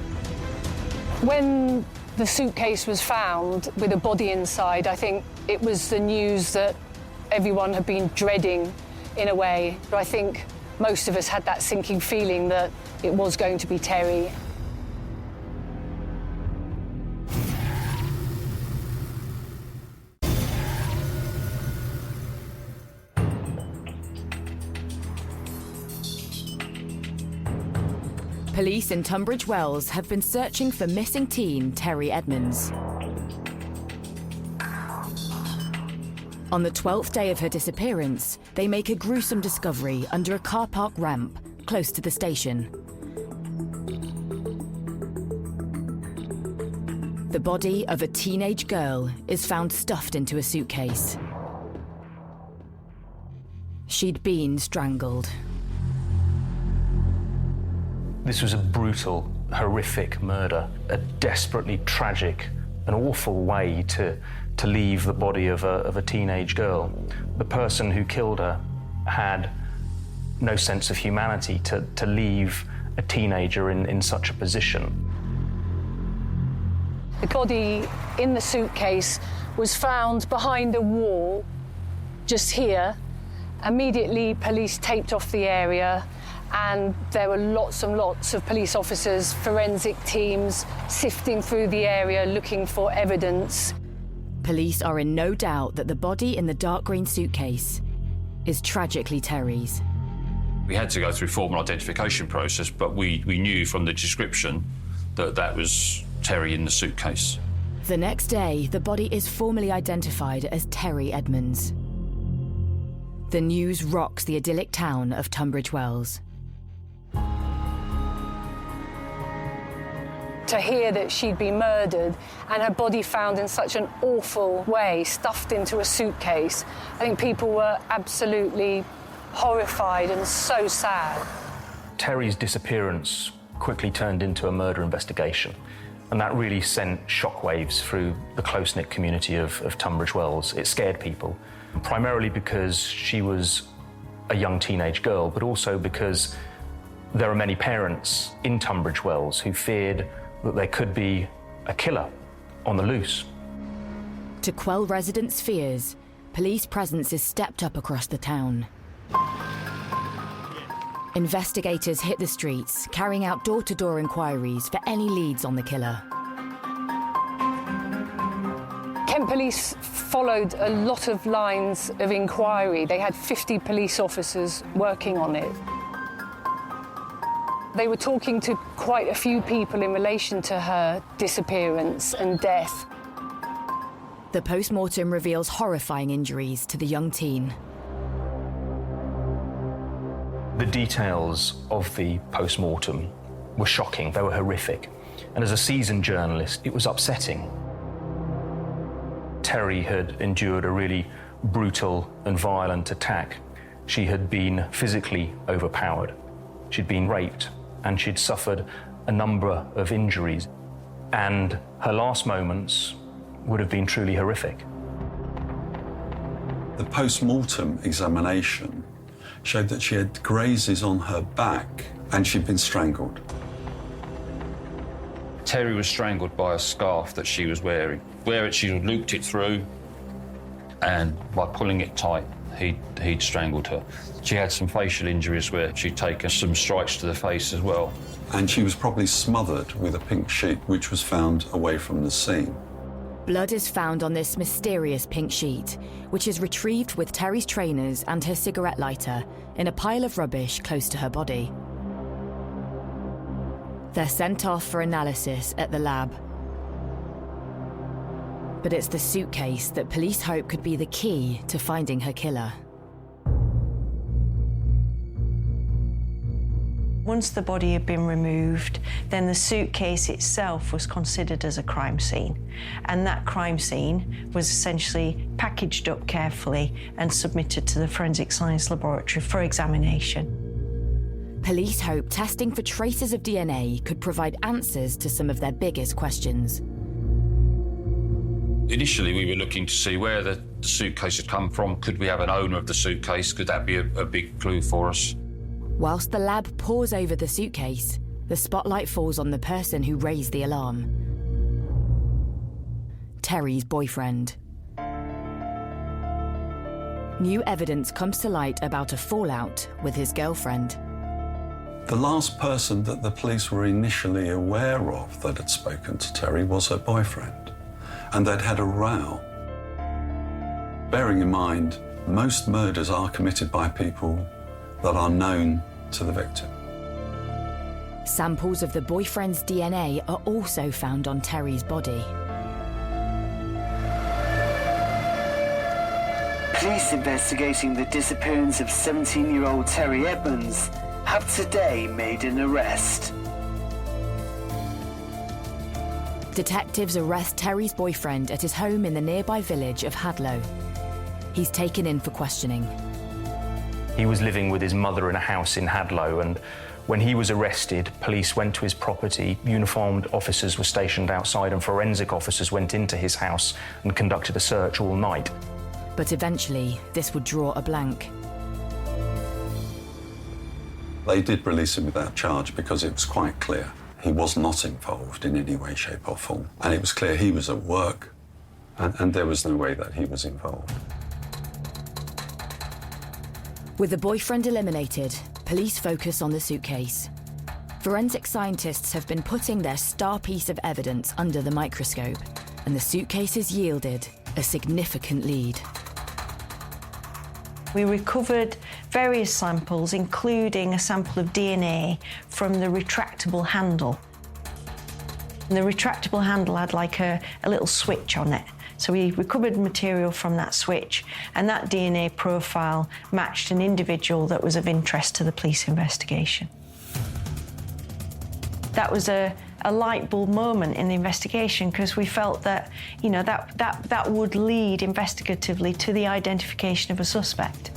When the suitcase was found with a body inside, I think it was the news that everyone had been dreading in a way. I think most of us had that sinking feeling that it was going to be Terry. Police in Tunbridge Wells have been searching for missing teen Terry Edmonds. On the 12th day of her disappearance, they make a gruesome discovery under a car park ramp close to the station. The body of a teenage girl is found stuffed into a suitcase. She'd been strangled. This was a brutal, horrific murder, a desperately tragic and awful way to leave the body of a teenage girl. The person who killed her had no sense of humanity to leave a teenager in such a position. The body in the suitcase was found behind a wall, just here. Immediately, police taped off the area, and there were lots and lots of police officers, forensic teams, sifting through the area looking for evidence. Police are in no doubt that the body in the dark green suitcase is tragically Terry's. We had to go through formal identification process, but we knew from the description that that was Terry in the suitcase. The next day, the body is formally identified as Terry Edmonds. The news rocks the idyllic town of Tunbridge Wells. To hear that she'd been murdered and her body found in such an awful way, stuffed into a suitcase, I think people were absolutely horrified and so sad. Terry's disappearance quickly turned into a murder investigation, and that really sent shockwaves through the close-knit community of Tunbridge Wells. It scared people, primarily because she was a young teenage girl, but also because there are many parents in Tunbridge Wells who feared that there could be a killer on the loose. To quell residents' fears, police presence is stepped up across the town. Investigators hit the streets, carrying out door-to-door inquiries for any leads on the killer. Kent Police followed a lot of lines of inquiry. They had 50 police officers working on it. They were talking to quite a few people in relation to her disappearance and death. The post-mortem reveals horrifying injuries to the young teen. The details of the post-mortem were shocking, they were horrific. And as a seasoned journalist, it was upsetting. Terry had endured a really brutal and violent attack. She had been physically overpowered. She'd been raped, and she'd suffered a number of injuries. And her last moments would have been truly horrific. The post-mortem examination showed that she had grazes on her back and she'd been strangled. Terry was strangled by a scarf that she was wearing. She looped it through, and by pulling it tight, he'd strangled her. She had some facial injuries where she'd taken some strikes to the face as well. And she was probably smothered with a pink sheet, which was found away from the scene. Blood is found on this mysterious pink sheet, which is retrieved with Terry's trainers and her cigarette lighter in a pile of rubbish close to her body. They're sent off for analysis at the lab. But it's the suitcase that police hope could be the key to finding her killer. Once the body had been removed, then the suitcase itself was considered as a crime scene. And that crime scene was essentially packaged up carefully and submitted to the Forensic Science Laboratory for examination. Police hope testing for traces of DNA could provide answers to some of their biggest questions. Initially, we were looking to see where the suitcase had come from. Could we have an owner of the suitcase? Could that be a big clue for us? Whilst the lab pores over the suitcase, the spotlight falls on the person who raised the alarm. Terry's boyfriend. New evidence comes to light about a fallout with his girlfriend. The last person that the police were initially aware of that had spoken to Terry was her boyfriend, and they'd had a row. Bearing in mind, most murders are committed by people that are known to the victim. Samples of the boyfriend's DNA are also found on Terry's body. Police investigating the disappearance of 17-year-old Terry Edmonds have today made an arrest. Detectives arrest Terry's boyfriend at his home in the nearby village of Hadlow. He's taken in for questioning. He was living with his mother in a house in Hadlow, and when he was arrested, police went to his property, uniformed officers were stationed outside, and forensic officers went into his house and conducted a search all night. But eventually, this would draw a blank. They did release him without charge because it was quite clear he was not involved in any way, shape or form. And it was clear he was at work, and there was no way that he was involved. With the boyfriend eliminated, police focus on the suitcase. Forensic scientists have been putting their star piece of evidence under the microscope, and the suitcase has yielded a significant lead. We recovered various samples, including a sample of DNA from the retractable handle. And the retractable handle had like a little switch on it. So we recovered material from that switch, and that DNA profile matched an individual that was of interest to the police investigation. That was a light bulb moment in the investigation because we felt that, you know, that would lead investigatively to the identification of a suspect.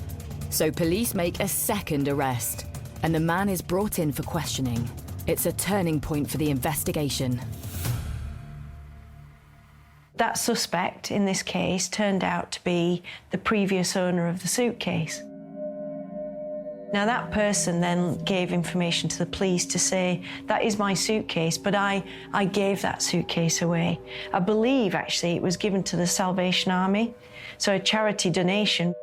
So police make a second arrest, and the man is brought in for questioning. It's a turning point for the investigation. That suspect in this case turned out to be the previous owner of the suitcase. Now that person then gave information to the police to say, that is my suitcase, but I gave that suitcase away. I believe actually it was given to the Salvation Army, so a charity donation.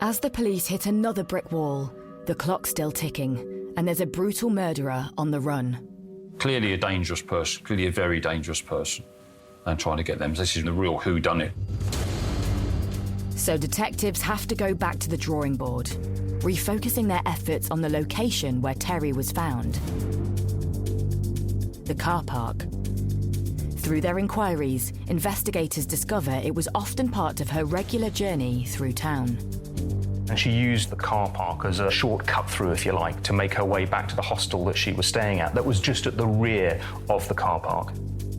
As the police hit another brick wall, the clock's still ticking, and there's a brutal murderer on the run. Clearly a dangerous person, clearly a very dangerous person, and trying to get them. This is the real whodunit. So detectives have to go back to the drawing board, refocusing their efforts on the location where Terry was found. The car park. Through their inquiries, investigators discover it was often part of her regular journey through town. And she used the car park as a short cut through, if you like, to make her way back to the hostel that she was staying at, that was just at the rear of the car park.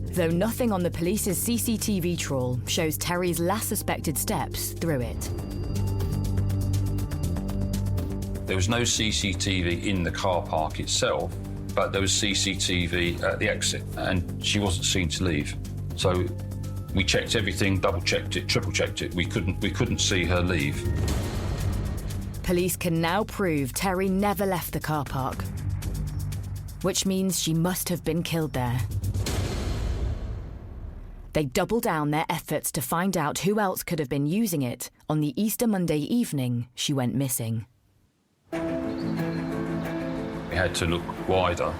Though nothing on the police's CCTV trawl shows Terry's last suspected steps through it. There was no CCTV in the car park itself, but there was CCTV at the exit, and she wasn't seen to leave. So we checked everything, double-checked it, triple-checked it. We couldn't see her leave. Police can now prove Terry never left the car park, which means she must have been killed there. They double down their efforts to find out who else could have been using it on the Easter Monday evening she went missing. We had to look wider,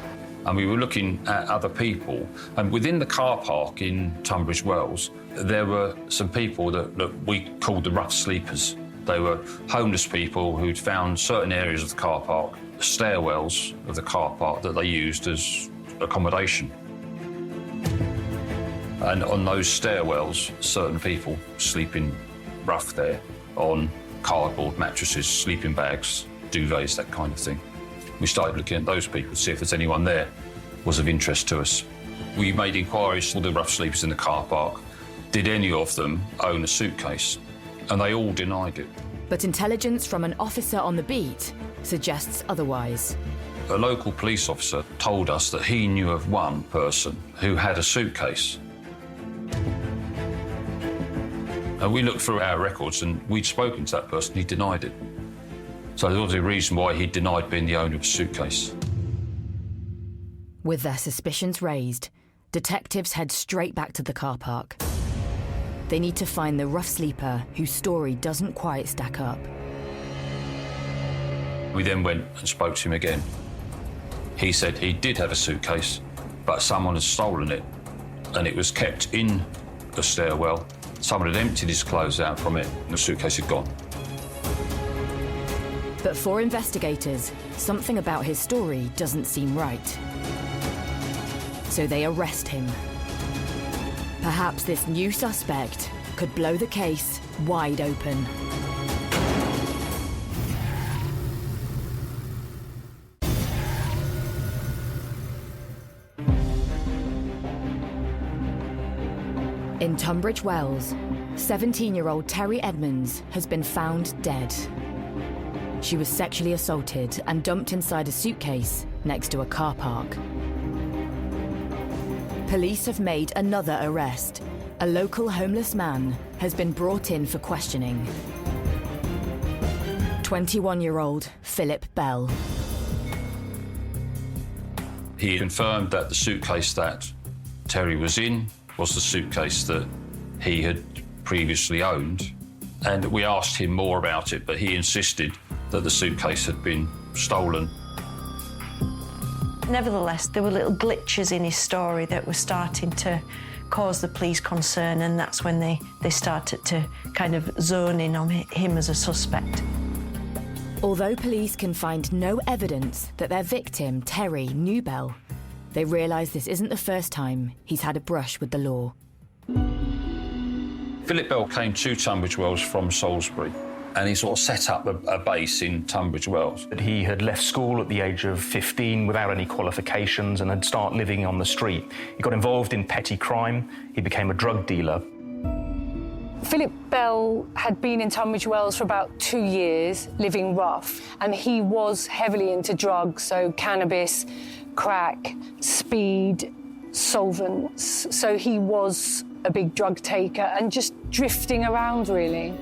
and we were looking at other people. And within the car park in Tunbridge Wells, there were some people that we called the rough sleepers. They were homeless people who'd found certain areas of the car park, stairwells of the car park that they used as accommodation. And on those stairwells, certain people sleeping rough there on cardboard mattresses, sleeping bags, duvets, that kind of thing. We started looking at those people to see if there's anyone there was of interest to us. We made inquiries to the rough sleepers in the car park. Did any of them own a suitcase? And they all denied it. But intelligence from an officer on the beat suggests otherwise. A local police officer told us that he knew of one person who had a suitcase. And we looked through our records and we'd spoken to that person, he denied it. So there was a reason why he denied being the owner of a suitcase. With their suspicions raised, detectives head straight back to the car park. They need to find the rough sleeper whose story doesn't quite stack up. We then went and spoke to him again. He said he did have a suitcase, but someone had stolen it, and it was kept in the stairwell. Someone had emptied his clothes out from it, and the suitcase had gone. But for investigators, something about his story doesn't seem right. So they arrest him. Perhaps this new suspect could blow the case wide open. In Tunbridge Wells, 17-year-old Terry Edmonds has been found dead. She was sexually assaulted and dumped inside a suitcase next to a car park. Police have made another arrest. A local homeless man has been brought in for questioning. 21-year-old Philip Bell. He confirmed that the suitcase that Terry was in was the suitcase that he had previously owned. And we asked him more about it, but he insisted that the suitcase had been stolen. Nevertheless, there were little glitches in his story that were starting to cause the police concern, and that's when they started to kind of zone in on him as a suspect. Although police can find no evidence that their victim, Terry, knew Bell, they realise this isn't the first time he's had a brush with the law. Philip Bell came to Tunbridge Wells from Salisbury, and he sort of set up a base in Tunbridge Wells. He had left school at the age of 15 without any qualifications and had started living on the street. He got involved in petty crime. He became a drug dealer. Philip Bell had been in Tunbridge Wells for about 2 years, living rough, and he was heavily into drugs, so cannabis, crack, speed, solvents. So he was a big drug taker and just drifting around, really.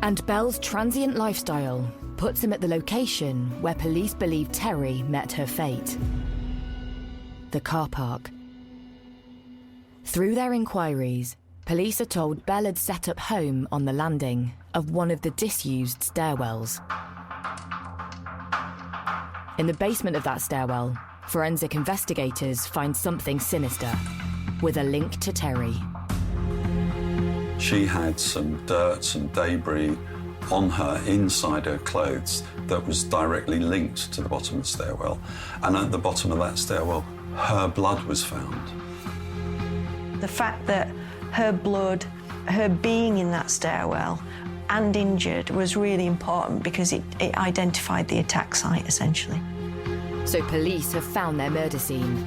And Bell's transient lifestyle puts him at the location where police believe Terry met her fate. The car park. Through their inquiries, police are told Bell had set up home on the landing of one of the disused stairwells. In the basement of that stairwell, forensic investigators find something sinister, with a link to Terry. She had some dirt, some debris on her, inside her clothes, that was directly linked to the bottom of the stairwell. And at the bottom of that stairwell, her blood was found. The fact that her blood, her being in that stairwell and injured was really important because it identified the attack site, essentially. So police have found their murder scene.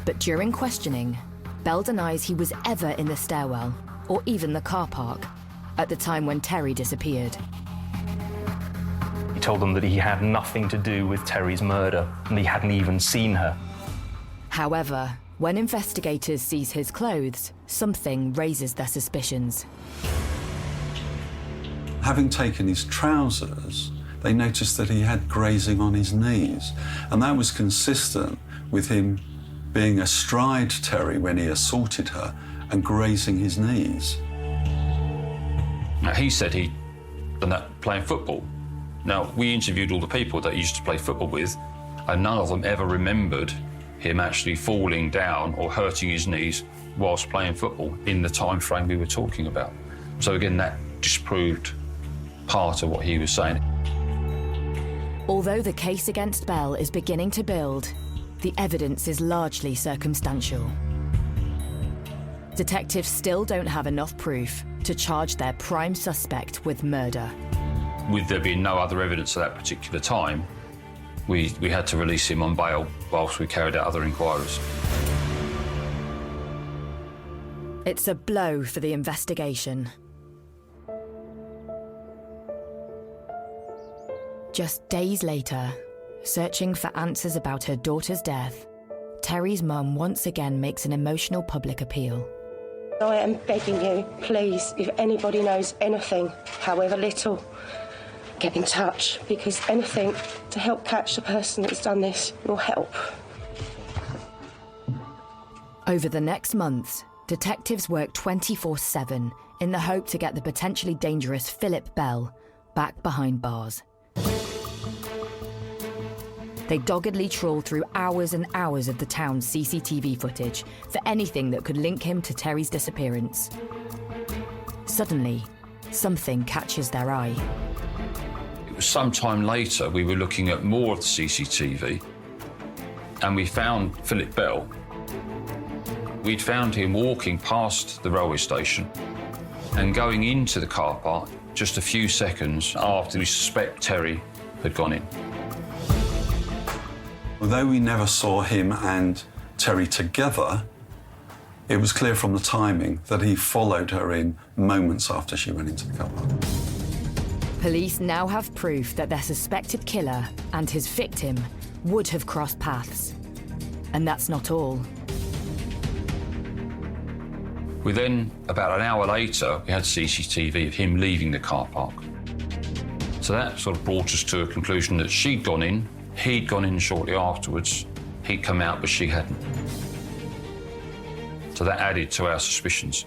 But during questioning, Bell denies he was ever in the stairwell or even the car park at the time when Terry disappeared. He told them that he had nothing to do with Terry's murder and he hadn't even seen her. However, when investigators seize his clothes, something raises their suspicions. Having taken his trousers, they noticed that he had grazing on his knees, and that was consistent with him being astride Terry when he assaulted her and grazing his knees. Now, he said he'd done that playing football. Now, we interviewed all the people that he used to play football with, and none of them ever remembered him actually falling down or hurting his knees whilst playing football in the time frame we were talking about. So again, that disproved part of what he was saying. Although the case against Bell is beginning to build, the evidence is largely circumstantial. Detectives still don't have enough proof to charge their prime suspect with murder. With there being no other evidence at that particular time, we had to release him on bail whilst we carried out other inquiries. It's a blow for the investigation. Just days later, searching for answers about her daughter's death, Terry's mum once again makes an emotional public appeal. I am begging you, please, if anybody knows anything, however little, get in touch, because anything to help catch the person that's done this will help. Over the next months, detectives work 24/7 in the hope to get the potentially dangerous Philip Bell back behind bars. They doggedly trawl through hours and hours of the town's CCTV footage for anything that could link him to Terry's disappearance. Suddenly, something catches their eye. It was sometime later we were looking at more of the CCTV and we found Philip Bell. We'd found him walking past the railway station and going into the car park just a few seconds after we suspect Terry had gone in. Although we never saw him and Terry together, it was clear from the timing that he followed her in moments after she went into the car park. Police now have proof that their suspected killer and his victim would have crossed paths. And that's not all. We then, about an hour later, we had CCTV of him leaving the car park. So that sort of brought us to a conclusion that she'd gone in, he'd gone in shortly afterwards, he'd come out, but she hadn't. So that added to our suspicions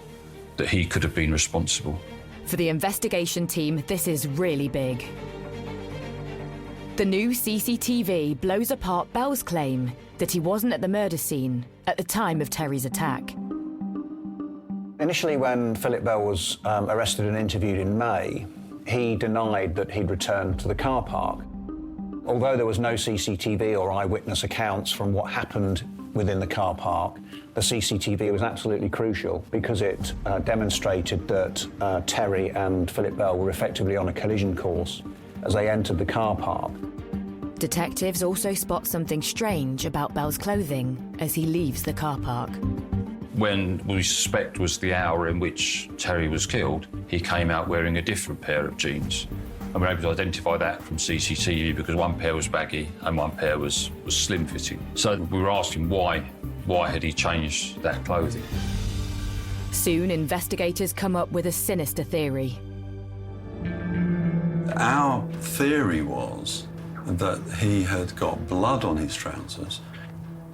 that he could have been responsible. For the investigation team, this is really big. The new CCTV blows apart Bell's claim that he wasn't at the murder scene at the time of Terry's attack. Initially, when Philip Bell was arrested and interviewed in May, he denied that he'd returned to the car park. Although there was no CCTV or eyewitness accounts from what happened within the car park, the CCTV was absolutely crucial because it demonstrated that Terry and Philip Bell were effectively on a collision course as they entered the car park. Detectives also spot something strange about Bell's clothing as he leaves the car park. when we suspect was the hour in which Terry was killed, he came out wearing a different pair of jeans. And we're able to identify that from CCTV because one pair was baggy and one pair was slim-fitting. So we were asking why had he changed that clothing? Soon, investigators come up with a sinister theory. Our theory was that he had got blood on his trousers,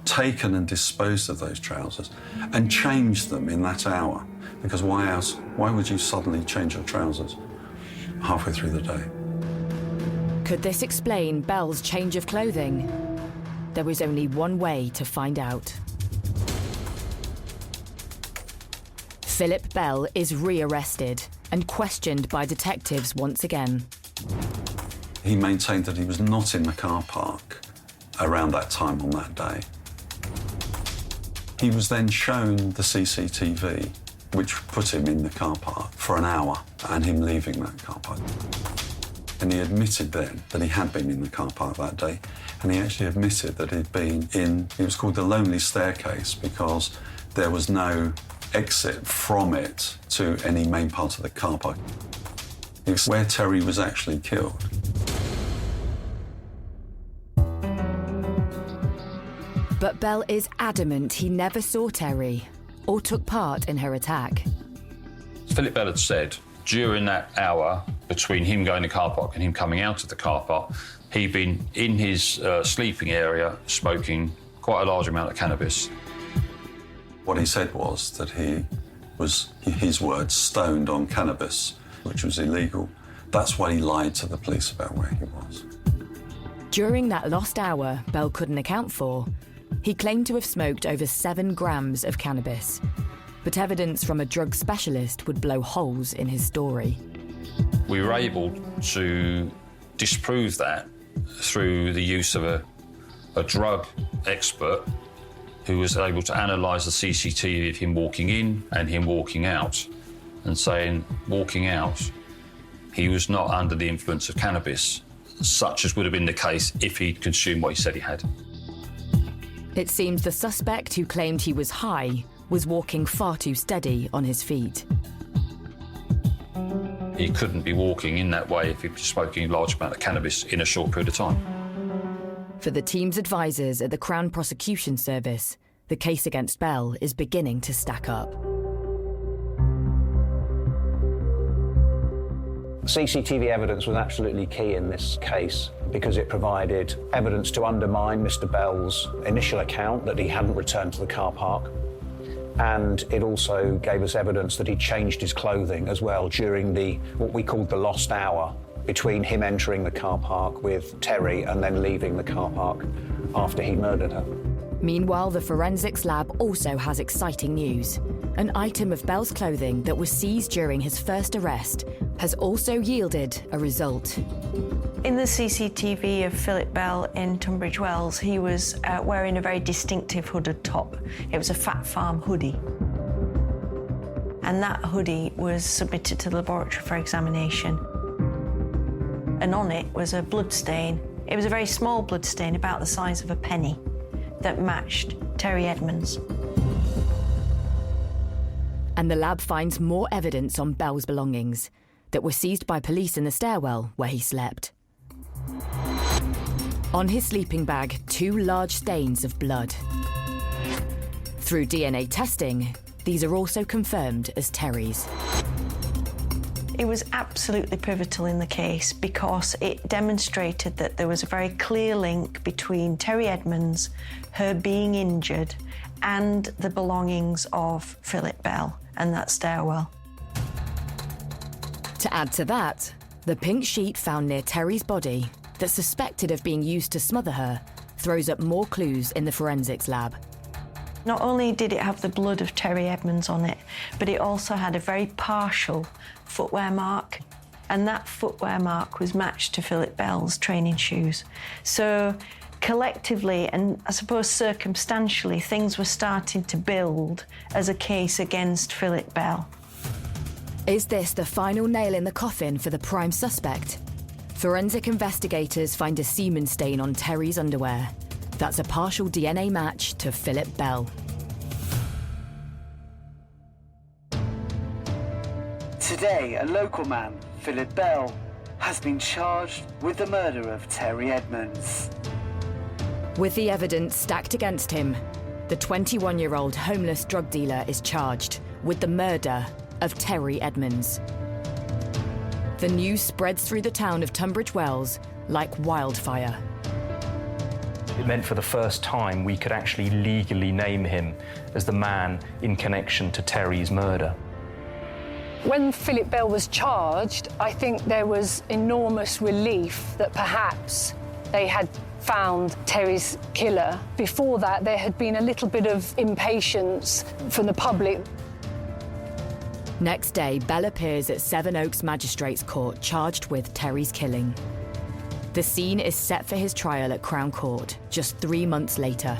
taken and disposed of those trousers, and changed them in that hour. Because why else? Why would you suddenly change your trousers halfway through the day? Could this explain Bell's change of clothing? There was only one way to find out. Philip Bell is rearrested and questioned by detectives once again. He maintained that he was not in the car park around that time on that day. He was then shown the CCTV, which put him in the car park for an hour and him leaving that car park. And he admitted then that he had been in the car park that day, and he actually admitted that he'd been in, it was called the Lonely Staircase because there was no exit from it to any main part of the car park. It was where Terry was actually killed. But Bell is adamant he never saw Terry or took part in her attack. Philip Bell had said during that hour between him going to the car park and him coming out of the car park, he'd been in his sleeping area smoking quite a large amount of cannabis. What he said was that he was, his words, stoned on cannabis, which was illegal. That's why he lied to the police about where he was. During that lost hour Bell couldn't account for, he claimed to have smoked over 7 grams of cannabis. But evidence from a drug specialist would blow holes in his story. We were able to disprove that through the use of a drug expert who was able to analyse the CCTV of him walking in and him walking out, and saying, walking out, he was not under the influence of cannabis, such as would have been the case if he'd consumed what he said he had. It seems the suspect who claimed he was high was walking far too steady on his feet. He couldn't be walking in that way if he was smoking a large amount of cannabis in a short period of time. For the team's advisors at the Crown Prosecution Service, the case against Bell is beginning to stack up. CCTV evidence was absolutely key in this case because it provided evidence to undermine Mr. Bell's initial account that he hadn't returned to the car park. And it also gave us evidence that he changed his clothing as well during what we called the lost hour between him entering the car park with Terry and then leaving the car park after he murdered her. Meanwhile, the forensics lab also has exciting news. An item of Bell's clothing that was seized during his first arrest has also yielded a result. In the CCTV of Philip Bell in Tunbridge Wells, he was wearing a very distinctive hooded top. It was a Fat Farm hoodie. And that hoodie was submitted to the laboratory for examination. And on it was a blood stain. It was a very small blood stain, about the size of a penny, that matched Terry Edmonds. And the lab finds more evidence on Bell's belongings that were seized by police in the stairwell where he slept. On his sleeping bag, 2 large stains of blood. Through DNA testing, these are also confirmed as Terry's. It was absolutely pivotal in the case because it demonstrated that there was a very clear link between Terry Edmonds, her being injured, and the belongings of Philip Bell and that stairwell. To add to that, the pink sheet found near Terry's body that's suspected of being used to smother her throws up more clues in the forensics lab. Not only did it have the blood of Terry Edmonds on it, but it also had a very partial footwear mark, and that footwear mark was matched to Philip Bell's training shoes. So collectively, and I suppose circumstantially, things were starting to build as a case against Philip Bell. Is this the final nail in the coffin for the prime suspect? Forensic investigators find a semen stain on Terry's underwear. That's a partial DNA match to Philip Bell. Today, a local man, Philip Bell, has been charged with the murder of Terry Edmonds. With the evidence stacked against him, the 21-year-old homeless drug dealer is charged with the murder of Terry Edmonds. The news spreads through the town of Tunbridge Wells like wildfire. It meant for the first time we could actually legally name him as the man in connection to Terry's murder. When Philip Bell was charged, I think there was enormous relief that perhaps they had found Terry's killer. Before that, there had been a little bit of impatience from the public. Next day, Bell appears at Sevenoaks Magistrates Court charged with Terry's killing. The scene is set for his trial at Crown Court just 3 months later.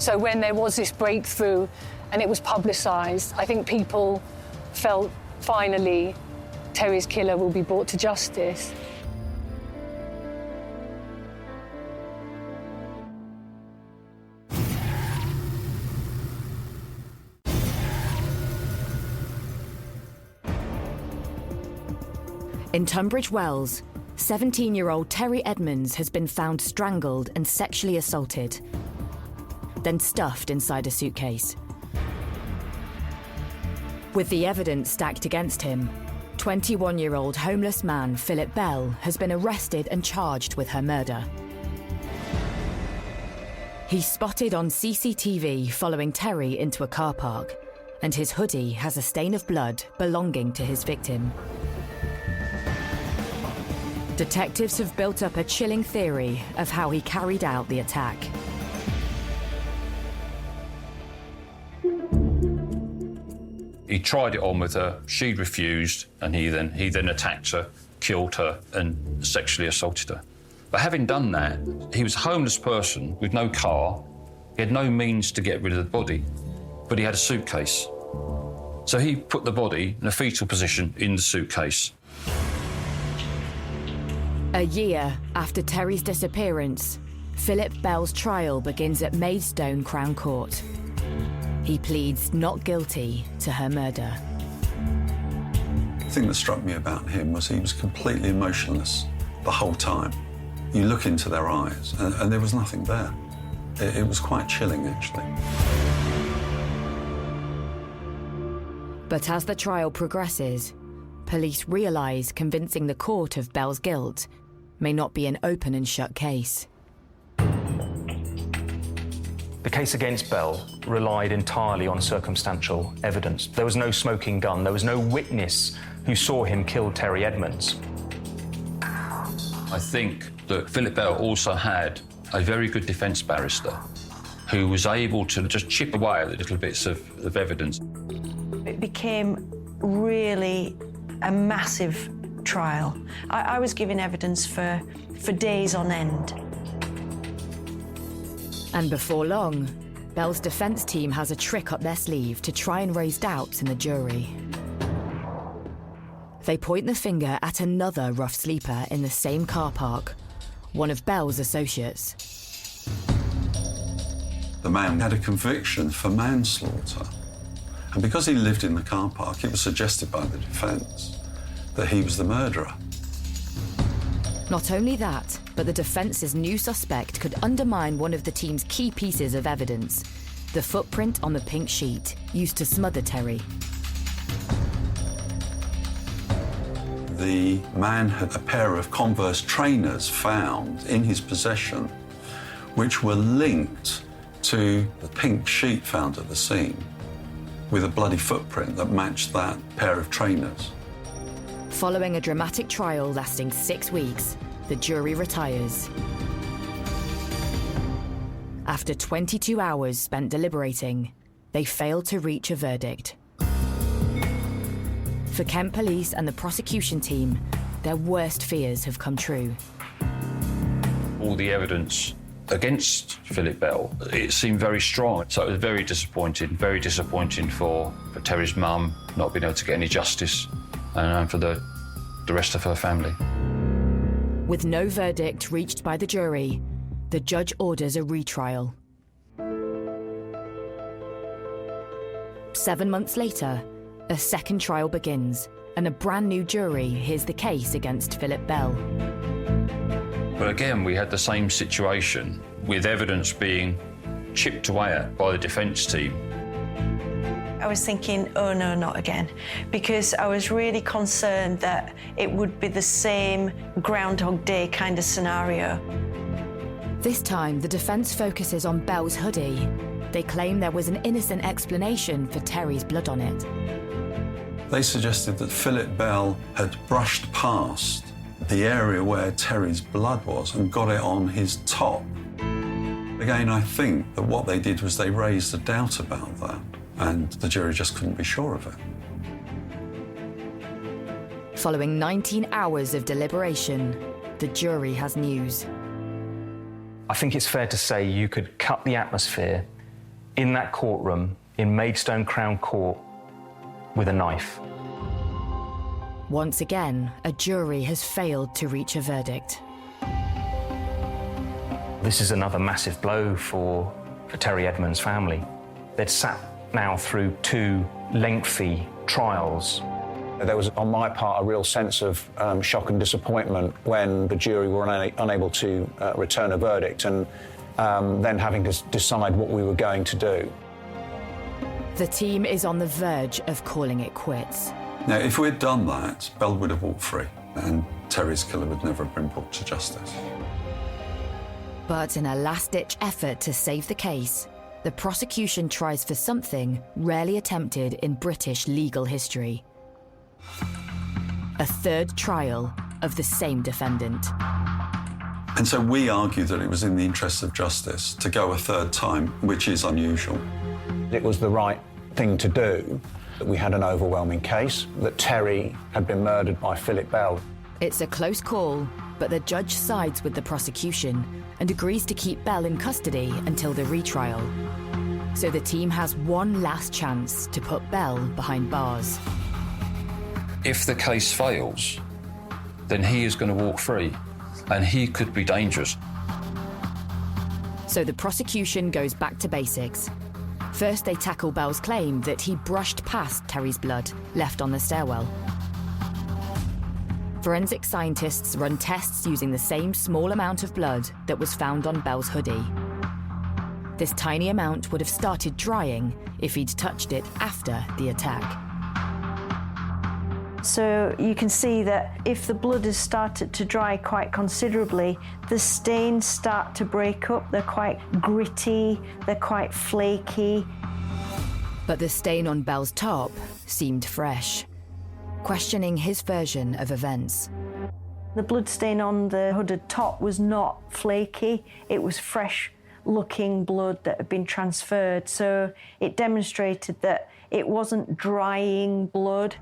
So when there was this breakthrough and it was publicised, I think people felt finally Terry's killer will be brought to justice. In Tunbridge Wells, 17-year-old Terry Edmonds has been found strangled and sexually assaulted, then stuffed inside a suitcase. With the evidence stacked against him, 21-year-old homeless man Philip Bell has been arrested and charged with her murder. He's spotted on CCTV following Terry into a car park, and his hoodie has a stain of blood belonging to his victim. Detectives have built up a chilling theory of how he carried out the attack. He tried it on with her, she refused, and he then attacked her, killed her, and sexually assaulted her. But having done that, he was a homeless person with no car, he had no means to get rid of the body, but he had a suitcase. So he put the body in a fetal position in the suitcase. A year after Terry's disappearance, Philip Bell's trial begins at Maidstone Crown Court. He pleads not guilty to her murder. The thing that struck me about him was he was completely emotionless the whole time. You look into their eyes and there was nothing there. It was quite chilling, actually. But as the trial progresses, police realise convincing the court of Bell's guilt may not be an open and shut case. The case against Bell relied entirely on circumstantial evidence. There was no smoking gun, there was no witness who saw him kill Terry Edmonds. I think that Philip Bell also had a very good defence barrister who was able to just chip away at the little bits of evidence. It became really a massive trial. I was giving evidence for days on end. And before long, Bell's defence team has a trick up their sleeve to try and raise doubts in the jury. They point the finger at another rough sleeper in the same car park, one of Bell's associates. The man had a conviction for manslaughter. And because he lived in the car park, it was suggested by the defence that he was the murderer. Not only that, but the defence's new suspect could undermine one of the team's key pieces of evidence, the footprint on the pink sheet used to smother Terry. The man had a pair of Converse trainers found in his possession, which were linked to the pink sheet found at the scene, with a bloody footprint that matched that pair of trainers. Following a dramatic trial lasting 6 weeks, the jury retires. After 22 hours spent deliberating, they failed to reach a verdict. For Kent Police and the prosecution team, their worst fears have come true. All the evidence against Philip Bell, it seemed very strong. So it was very disappointing for Terry's mum not being able to get any justice, and for the rest of her family. With no verdict reached by the jury, the judge orders a retrial. 7 months later, A second trial begins, and a brand new jury hears the case against Philip Bell. But again, we had the same situation with evidence being chipped away at by the defence team. I was thinking, oh no, not again, because I was really concerned that it would be the same Groundhog Day kind of scenario. This time, the defence focuses on Bell's hoodie. They claim there was an innocent explanation for Terry's blood on it. They suggested that Philip Bell had brushed past the area where Terry's blood was and got it on his top. Again, I think that what they did was they raised a doubt about that, and the jury just couldn't be sure of it. Following 19 hours of deliberation, the jury has news. I think it's fair to say you could cut the atmosphere in that courtroom in Maidstone Crown Court with a knife. Once again, a jury has failed to reach a verdict. This is another massive blow for Terry Edmonds' family. They'd sat now through 2 lengthy trials. There was, on my part, a real sense of shock and disappointment when the jury were unable to return a verdict, and then having to decide what we were going to do. The team is on the verge of calling it quits. Now, if we'd done that, Bell would have walked free, and Terry's killer would never have been brought to justice. But in a last-ditch effort to save the case, the prosecution tries for something rarely attempted in British legal history. A third trial of the same defendant. And so we argued that it was in the interests of justice to go a third time, which is unusual. It was the right thing to do. We had an overwhelming case, that Terry had been murdered by Philip Bell. It's a close call, but the judge sides with the prosecution and agrees to keep Bell in custody until the retrial. So the team has one last chance to put Bell behind bars. If the case fails, then he is going to walk free, and he could be dangerous. So the prosecution goes back to basics. First, they tackle Bell's claim that he brushed past Terry's blood left on the stairwell. Forensic scientists run tests using the same small amount of blood that was found on Bell's hoodie. This tiny amount would have started drying if he'd touched it after the attack. So you can see that if the blood has started to dry quite considerably, the stains start to break up. They're quite gritty, they're quite flaky. But the stain on Bell's top seemed fresh, questioning his version of events. The blood stain on the hooded top was not flaky, it was fresh-looking blood that had been transferred, so it demonstrated that it wasn't drying blood.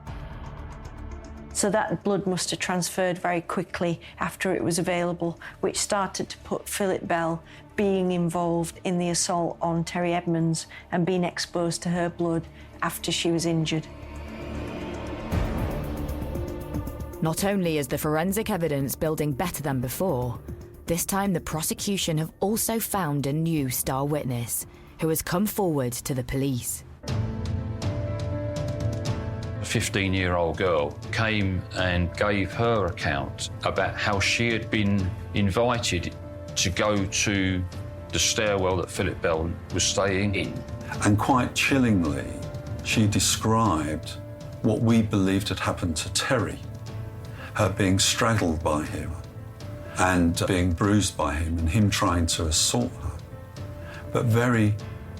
So that blood must have transferred very quickly after it was available, which started to put Philip Bell being involved in the assault on Terry Edmonds and being exposed to her blood after she was injured. Not only is the forensic evidence building better than before, this time the prosecution have also found a new star witness who has come forward to the police. A 15-year-old girl came and gave her account about how she had been invited to go to the stairwell that Philip Bell was staying in. And quite chillingly, she described what we believed had happened to Terry, her being straddled by him and being bruised by him and him trying to assault her. But very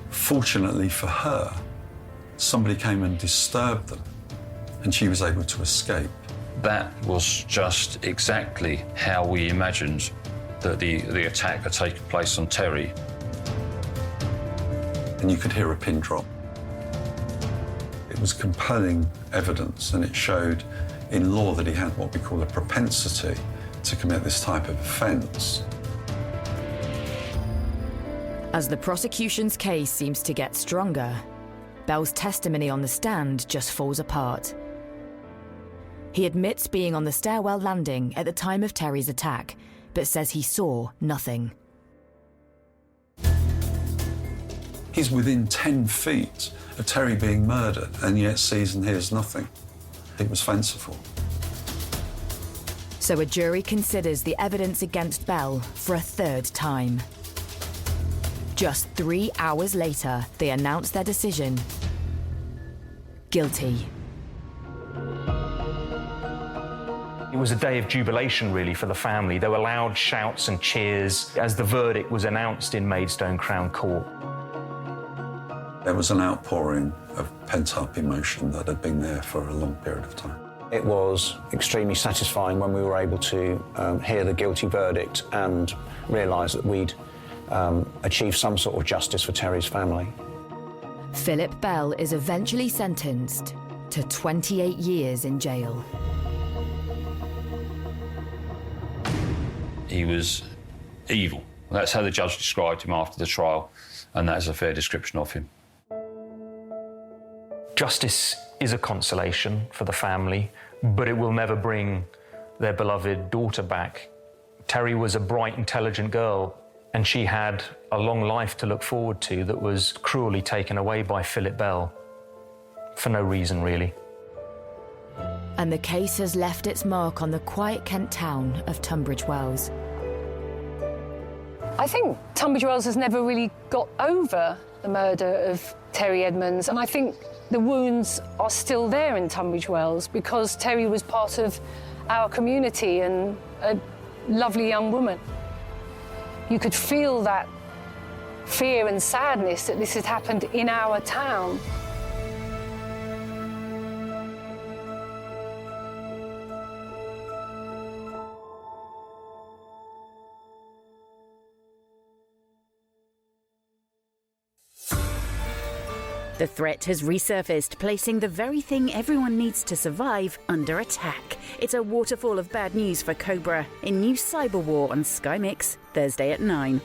fortunately for her, somebody came and disturbed them and she was able to escape. That was just exactly how we imagined that the attack had taken place on Terry. And you could hear a pin drop. It was compelling evidence, and it showed in law that he had what we call a propensity to commit this type of offence. As the prosecution's case seems to get stronger, Bell's testimony on the stand just falls apart. He admits being on the stairwell landing at the time of Terry's attack, but says he saw nothing. He's within 10 feet of Terry being murdered and yet sees and hears nothing. It was fanciful. So a jury considers the evidence against Bell for a third time. Just 3 hours later, they announce their decision. Guilty. It was a day of jubilation, really, for the family. There were loud shouts and cheers as the verdict was announced in Maidstone Crown Court. There was an outpouring of pent-up emotion that had been there for a long period of time. It was extremely satisfying when we were able to hear the guilty verdict and realise that we'd achieved some sort of justice for Terry's family. Philip Bell is eventually sentenced to 28 years in jail. He was evil. That's how the judge described him after the trial, and that is a fair description of him. Justice is a consolation for the family, but it will never bring their beloved daughter back. Terry was a bright, intelligent girl, and she had a long life to look forward to that was cruelly taken away by Philip Bell, for no reason, really. And the case has left its mark on the quiet Kent town of Tunbridge Wells. I think Tunbridge Wells has never really got over the murder of Terry Edmonds, and I think the wounds are still there in Tunbridge Wells because Terry was part of our community and a lovely young woman. You could feel that fear and sadness that this had happened in our town. The threat has resurfaced, placing the very thing everyone needs to survive under attack. It's a waterfall of bad news for Cobra in new cyber war on Sky Mix, Thursday at 9.